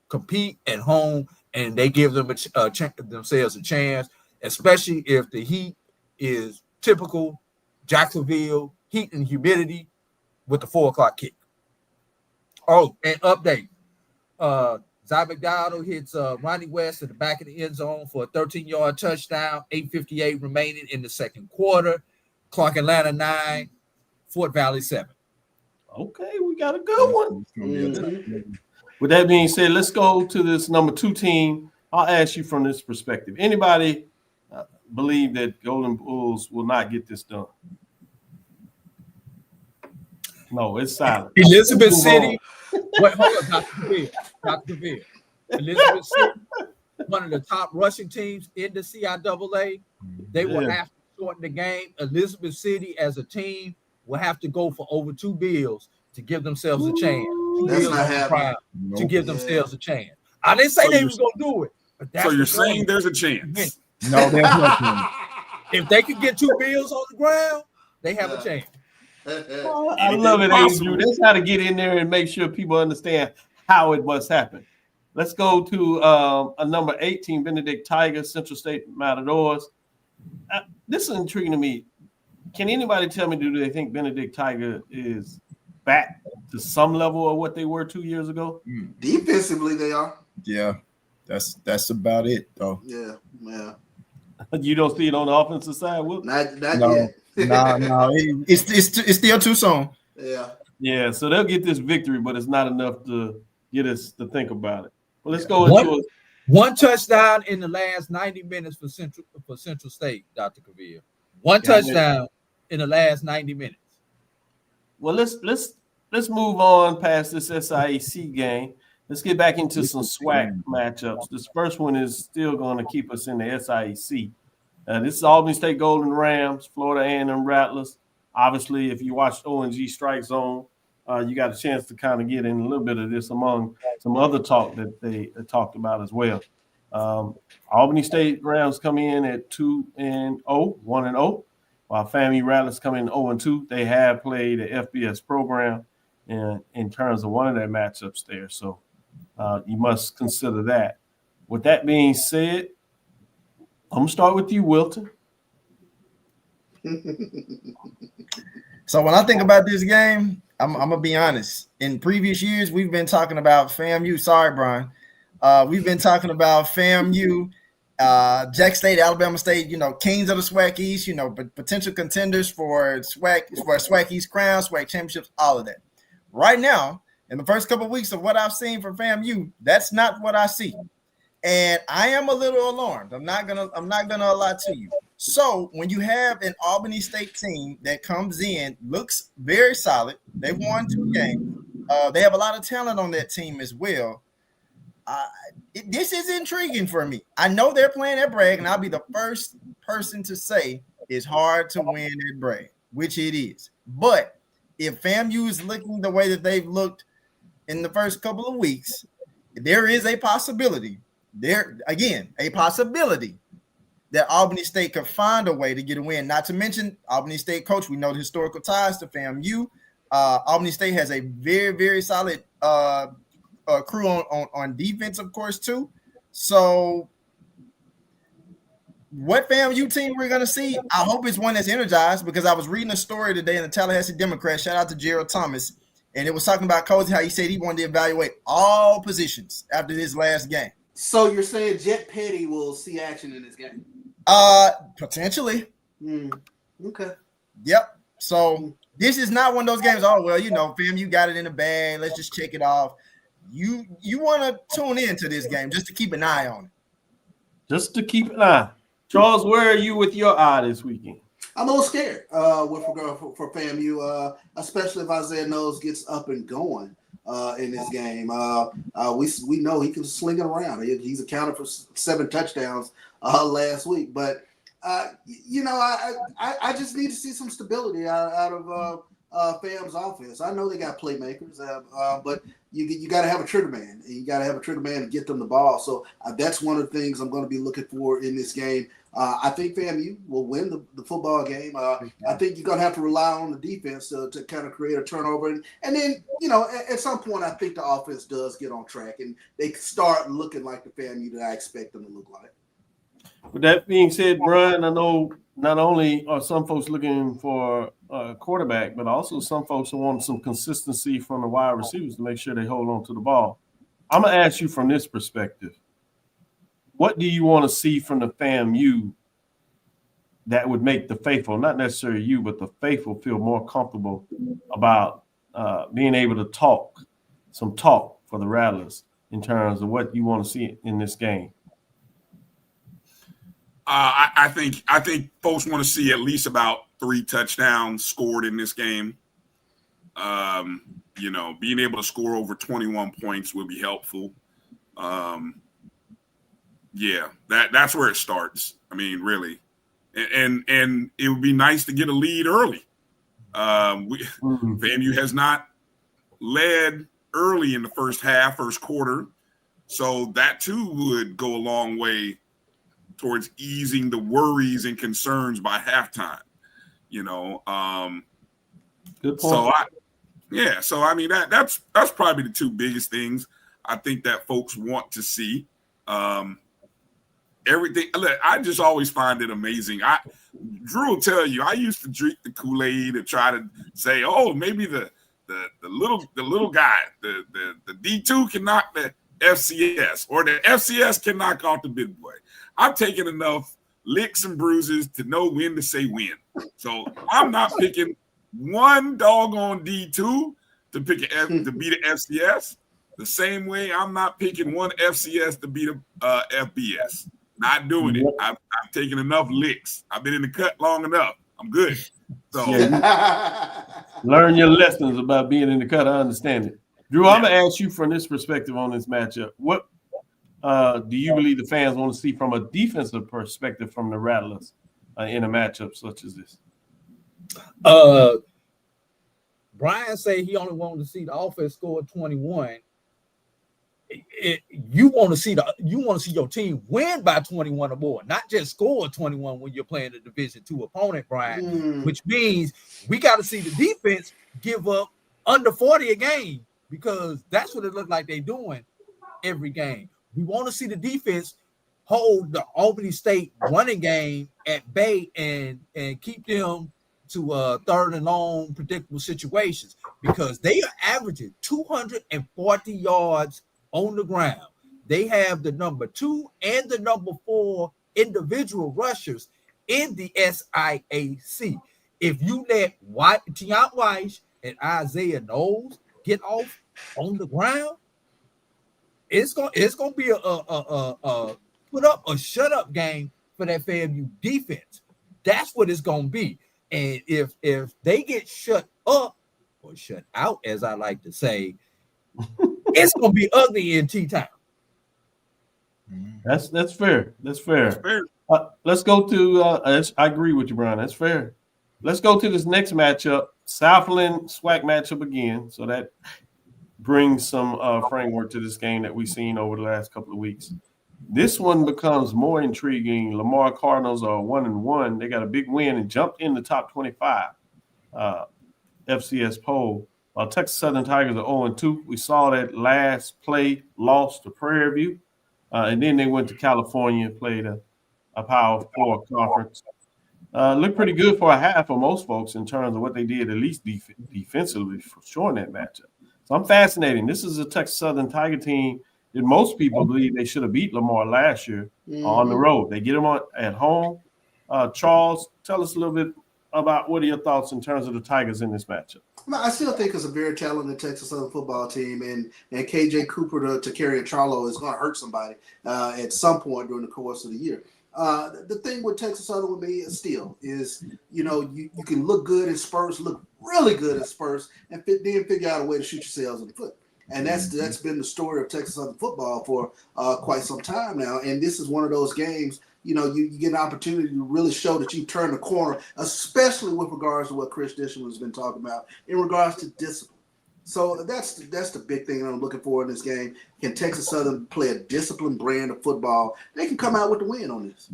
compete at home, and they give them themselves a chance, especially if the heat is typical Jacksonville heat and humidity with the 4:00 kick. Oh, and update. Zy McDonald hits Ronnie West at the back of the end zone for a 13-yard touchdown. 8:58 remaining in the second quarter. Clark Atlanta 9, Fort Valley 7. Okay, we got a good one. Mm-hmm. With that being said, let's go to this number 2 team. I'll ask you from this perspective. Anybody believe that Golden Bulls will not get this done? No, it's silent. Elizabeth City. Wait, hold on, Dr. Cavil. Elizabeth City, one of the top rushing teams in the CIAA. They will have to shorten the game. Elizabeth City as a team will have to go for over 2 bills to give themselves a chance. To give themselves a chance. I didn't say they was going to do it. But that's so you're saying there's a chance? No, there's no chance. If they could get 2 bills on the ground, they have a chance. I love it, Andrew. That's how to get in there and make sure people understand how it must happen. Let's go to a number 18, Benedict Tigers, Central State Matadors. This is intriguing to me. Can anybody tell me, do they think Benedict Tiger is back to some level of what they were 2 years ago? Defensively, they are. Yeah, that's about it, though. Yeah. You don't see it on the offensive side, Will? Not yet. No, it's still too soon. Yeah. So they'll get this victory, but it's not enough to get us to think about it. Well, let's go into one touchdown in the last 90 minutes for Central State, Dr. Cavil. One touchdown in the last 90 minutes. Well, let's move on past this SIAC game. Let's get back into some SWAC matchups. This first one is still going to keep us in the SIAC. This is Albany State Golden Rams, Florida A&M Rattlers. Obviously, if you watched ONG Strike Zone, you got a chance to kind of get in a little bit of this among some other talk that they talked about as well. Albany State Rams come in at 1-0, while FAMU Rattlers come in 0-2. They have played the FBS program in terms of one of their matchups there. So you must consider that. With that being said, I'm going to start with you, Wilton. So when I think about this game, I'm going to be honest. In previous years, we've been talking about FAMU. Sorry, Brian. We've been talking about FAMU, Jack State, Alabama State, kings of the SWAC East, but potential contenders for SWAC East crown, SWAC championships, all of that. Right now, in the first couple of weeks of what I've seen from FAMU, that's not what I see. And I am a little alarmed. I'm not gonna lie to you. So when you have an Albany State team that comes in, looks very solid, they won 2 games. They have a lot of talent on that team as well. This is intriguing for me. I know they're playing at Bragg, and I'll be the first person to say it's hard to win at Bragg, which it is. But if FAMU is looking the way that they've looked in the first couple of weeks, there is a possibility. A possibility that Albany State could find a way to get a win. Not to mention Albany State coach, we know the historical ties to FAMU. Albany State has a very, very solid crew on defense, of course, too. So what FAMU team we're going to see, I hope it's one that's energized, because I was reading a story today in the Tallahassee Democrat, shout out to Gerald Thomas, and it was talking about Cozy, how he said he wanted to evaluate all positions after his last game. So you're saying Jet Petty will see action in this game? Potentially. Okay. Yep. So this is not one of those games. Oh, well, FAMU got it in the bag. Let's just check it off. You want to tune into this game just to keep an eye on it. Just to keep an eye. Charles, where are you with your eye this weekend? I'm a little scared with regard for FAMU, especially if Isaiah Knowles gets up and going in this game. We know he can sling it around. He's accounted for 7 touchdowns last week. But, I just need to see some stability out of FAM's offense. I know they got playmakers, but you got to have a trigger man. And you got to have a trigger man to get them the ball. So that's one of the things I'm going to be looking for in this game. I think FAMU will win the football game. I think you're going to have to rely on the defense to kind of create a turnover. And then, at some point, I think the offense does get on track and they start looking like the FAMU that I expect them to look like. With that being said, Brian, I know not only are some folks looking for a quarterback, but also some folks want some consistency from the wide receivers to make sure they hold on to the ball. I'm gonna ask you from this perspective. What do you want to see from the FAMU that would make the faithful, not necessarily you, but the faithful, feel more comfortable about being able to talk for the Rattlers in terms of what you want to see in this game? I think folks want to see at least about 3 touchdowns scored in this game. Being able to score over 21 points would be helpful. That's where it starts. I mean, really, and it would be nice to get a lead early. FAMU has not led early in the first quarter, so that too would go a long way towards easing the worries and concerns by halftime. Good point. So I mean that's probably the 2 biggest things I think that folks want to see. Everything. I just always find it amazing. Drew will tell you I used to drink the Kool-Aid and try to say, oh, maybe the little guy, the D2 can knock the FCS, or the FCS can knock off the big boy. I've taken enough licks and bruises to know when to say when. So I'm not picking one doggone D2 to beat the FCS. The same way I'm not picking one FCS to beat a FBS. Not doing it. I've taken enough licks. I've been in the cut long enough. I'm good. So learn your lessons about being in the cut. I understand it. Drew, I'm gonna ask you from this perspective on this matchup. What do you believe the fans want to see from a defensive perspective from the Rattlers in a matchup such as this? Brian say he only wanted to see the offense score 21. You want to see your team win by 21 or more, not just score 21 when you're playing a Division II opponent, Brian. Which means we got to see the defense give up under 40 a game, because that's what it looks like they're doing every game. We want to see the defense hold the Albany State running game at bay and keep them to third and long predictable situations, because they are averaging 240 yards on the ground. They have the number 2 and the number 4 individual rushers in the SIAC. If you let Tiant Weiss and Isaiah Knowles get off on the ground, it's gonna be a put up or shut up game for that FAMU defense. That's what it's gonna be. And if they get shut up or shut out, as I like to say, it's gonna be ugly in T-Town. That's fair. That's fair. Let's go to. I agree with you, Brian. That's fair. Let's go to this next matchup. Southland SWAC matchup again. So that brings some framework to this game that we've seen over the last couple of weeks. This one becomes more intriguing. Lamar Cardinals are 1-1. They got a big win and jumped in the top 25 FCS poll. While Texas Southern Tigers are 0-2. We saw that last play lost to Prairie View. And then they went to California and played a Power 4 conference. Looked pretty good for a half for most folks in terms of what they did, at least defensively, for sure in that matchup. So I'm fascinated. This is a Texas Southern Tiger team that most people believe they should have beat Lamar last year on the road. They get them at home. Charles, tell us a little bit about what are your thoughts in terms of the Tigers in this matchup? I still think it's a very talented Texas Southern football team, and KJ Cooper to carry a Charlo is going to hurt somebody at some point during the course of the year. The thing with Texas Southern with me is you can look good in spurts, look really good in spurts, and then figure out a way to shoot yourselves in the foot. And that's been the story of Texas Southern football for quite some time now. And this is one of those games, you get an opportunity to really show that you turn the corner, especially with regards to what Chris Dishman has been talking about in regards to discipline. So that's the big thing that I'm looking for in this game. Can Texas Southern play a disciplined brand of football? They can come out with the win on this.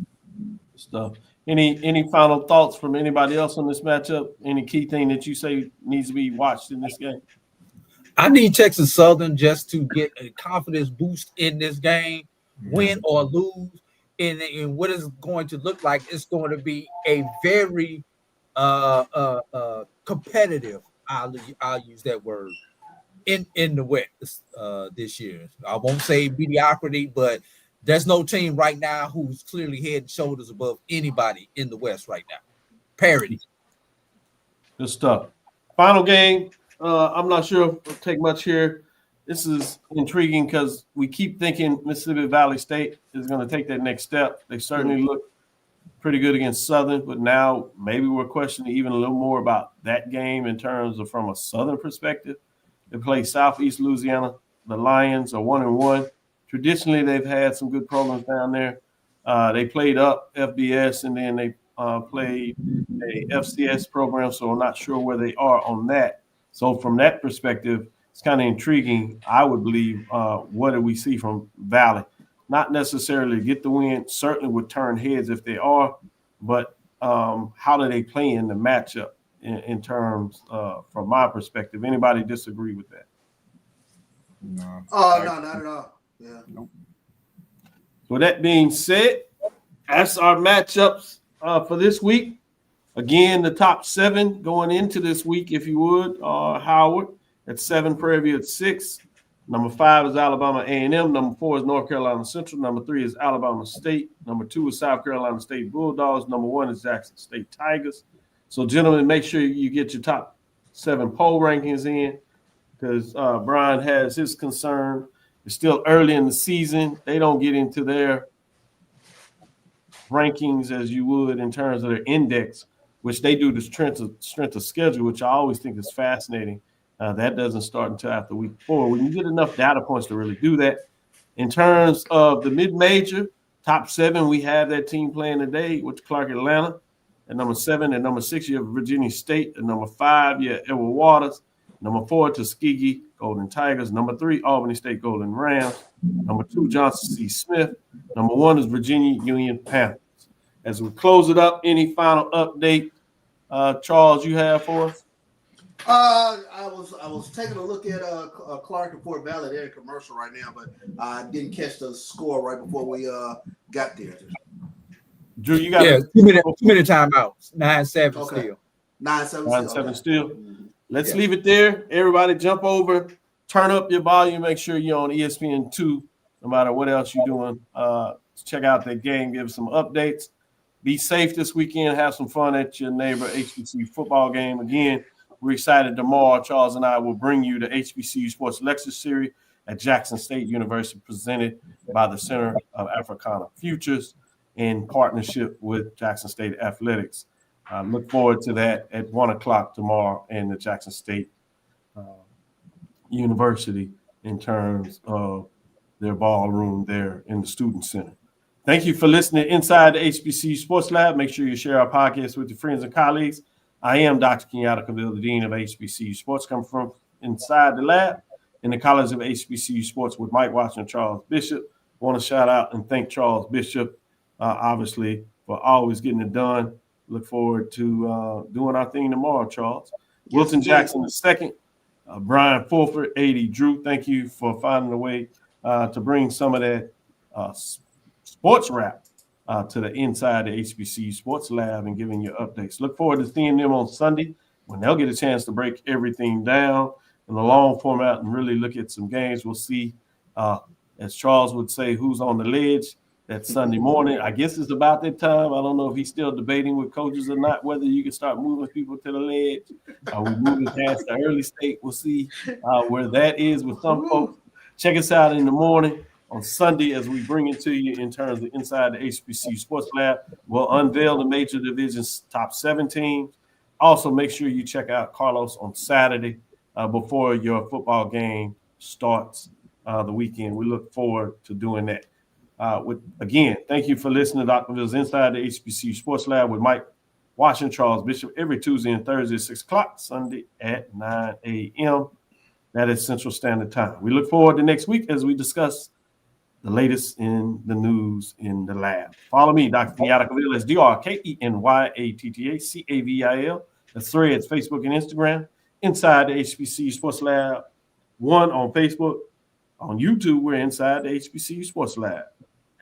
Stuff. Any final thoughts from anybody else on this matchup? Any key thing that you say needs to be watched in this game? I need Texas Southern just to get a confidence boost in this game, win or lose. And what it's going to look like, it's going to be a very competitive, I'll use that word, in the West this year. I won't say mediocrity, but there's no team right now who's clearly head and shoulders above anybody in the West right now. Parity. Good stuff. Final game. I'm not sure if it'll take much here. This is intriguing because we keep thinking Mississippi Valley State is going to take that next step. They certainly look pretty good against Southern, but now maybe we're questioning even a little more about that game in terms of from a Southern perspective. They play Southeast Louisiana. The Lions are 1-1. Traditionally, they've had some good programs down there. They played up FBS, and then they played a FCS program, so I'm not sure where they are on that. So from that perspective, it's kind of intriguing, I would believe, what do we see from Valley? Not necessarily get the win, certainly would turn heads if they are, but how do they play in the matchup in terms from my perspective? Anybody disagree with that? No. Oh, no, not at all. Yeah. Nope. With that being said, that's our matchups for this week. Again, the top 7 going into this week, if you would, are Howard at 7, Prairie View at 6. Number 5 is Alabama A&M. Number 4 is North Carolina Central. Number 3 is Alabama State. Number 2 is South Carolina State Bulldogs. Number 1 is Jackson State Tigers. So, gentlemen, make sure you get your top 7 poll rankings in because Brian has his concern. It's still early in the season. They don't get into their rankings as you would in terms of their index, which they do the strength of schedule, which I always think is fascinating. That doesn't start until after week 4. When you get enough data points to really do that. In terms of the mid-major, top 7, we have that team playing today with Clark Atlanta. At number 7, at number 6, you have Virginia State. At number 5, you have Edward Waters. Number 4, Tuskegee Golden Tigers. Number 3, Albany State Golden Rams. Number 2, Johnson C. Smith. Number 1 is Virginia Union Panthers. As we close it up, any final update, Charles, you have for us? I was taking a look at Clark and Fort Valley. They're in commercial right now, but I didn't catch the score right before we got there. Drew, you got 2-minute timeouts. 9-7 okay. still. 9-7 still. Let's leave it there. Everybody jump over, turn up your volume, make sure you're on ESPN2, no matter what else you're doing. Check out that game, give some updates. Be safe this weekend. Have some fun at your neighbor HBCU football game. Again, we're excited tomorrow. Charles and I will bring you the HBCU Sports Lecture Series at Jackson State University, presented by the Center of Africana Futures in partnership with Jackson State Athletics. I look forward to that at 1 o'clock tomorrow in the Jackson State University in terms of their ballroom there in the Student Center. Thank you for listening inside the HBCU Sports Lab. Make sure you share our podcast with your friends and colleagues. I am Dr. Kenyatta Cavil, the Dean of HBCU Sports, coming from inside the lab in the College of HBCU Sports with Mike Watson and Charles Bishop. I want to shout out and thank Charles Bishop, obviously, for always getting it done. Look forward to doing our thing tomorrow, Charles. Wilson Jackson II, Brian Fulford, 80. Drew, thank you for finding a way to bring some of that sports rap to the inside the HBCU Sports Lab and giving you updates. Look forward to seeing them on Sunday when they'll get a chance to break everything down in the long format and really look at some games. We'll see, as Charles would say, who's on the ledge that Sunday morning. I guess it's about that time. I don't know if he's still debating with coaches or not, whether you can start moving people to the ledge. We're moving past the early state. We'll see where that is with some folks. Check us out in the morning on Sunday as we bring it to you in terms of inside the HBCU Sports Lab. We'll unveil the major divisions top 7 teams. Also, make sure you check out Carlos on Saturday before your football game starts the weekend. We look forward to doing that. Again, thank you for listening to Dr. Bill's Inside the HBCU Sports Lab with Mike Washington, Charles Bishop, every Tuesday and Thursday at 6 o'clock, Sunday at 9 a.m. That is Central Standard Time. We look forward to next week as we discuss the latest in the news in the lab. Follow me, Dr. Kenyatta Cavil, that's DrKenyattaCavil. That's Threads, Facebook, and Instagram. Inside the HBCU Sports Lab 1 on Facebook. On YouTube, we're inside the HBCU Sports Lab.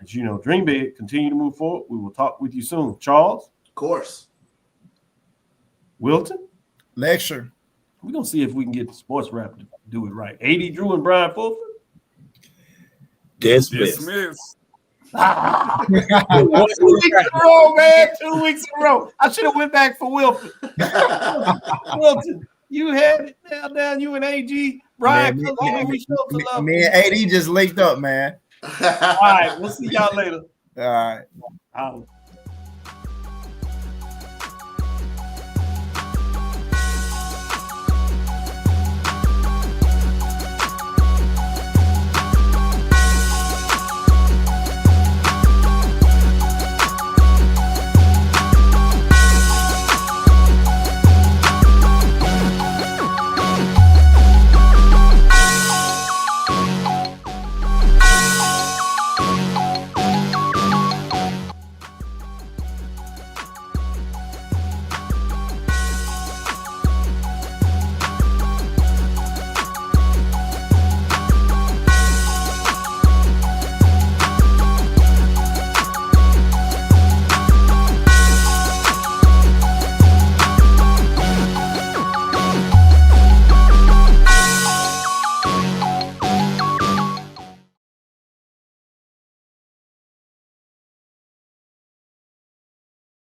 As you know, dream big, continue to move forward. We will talk with you soon. Charles? Of course. Wilton? Lecture. We're gonna see if we can get the sports rap to do it right. 80 Drew and Brian Fulford. Dismissed. 2 weeks in a row, man. 2 weeks in a row. I should have went back for Wilford. Wilton, you had it down. You and AG. Brian, Man, come on. We show some love. Me and AD just linked up, man. All right. We'll see y'all later. All right. I'll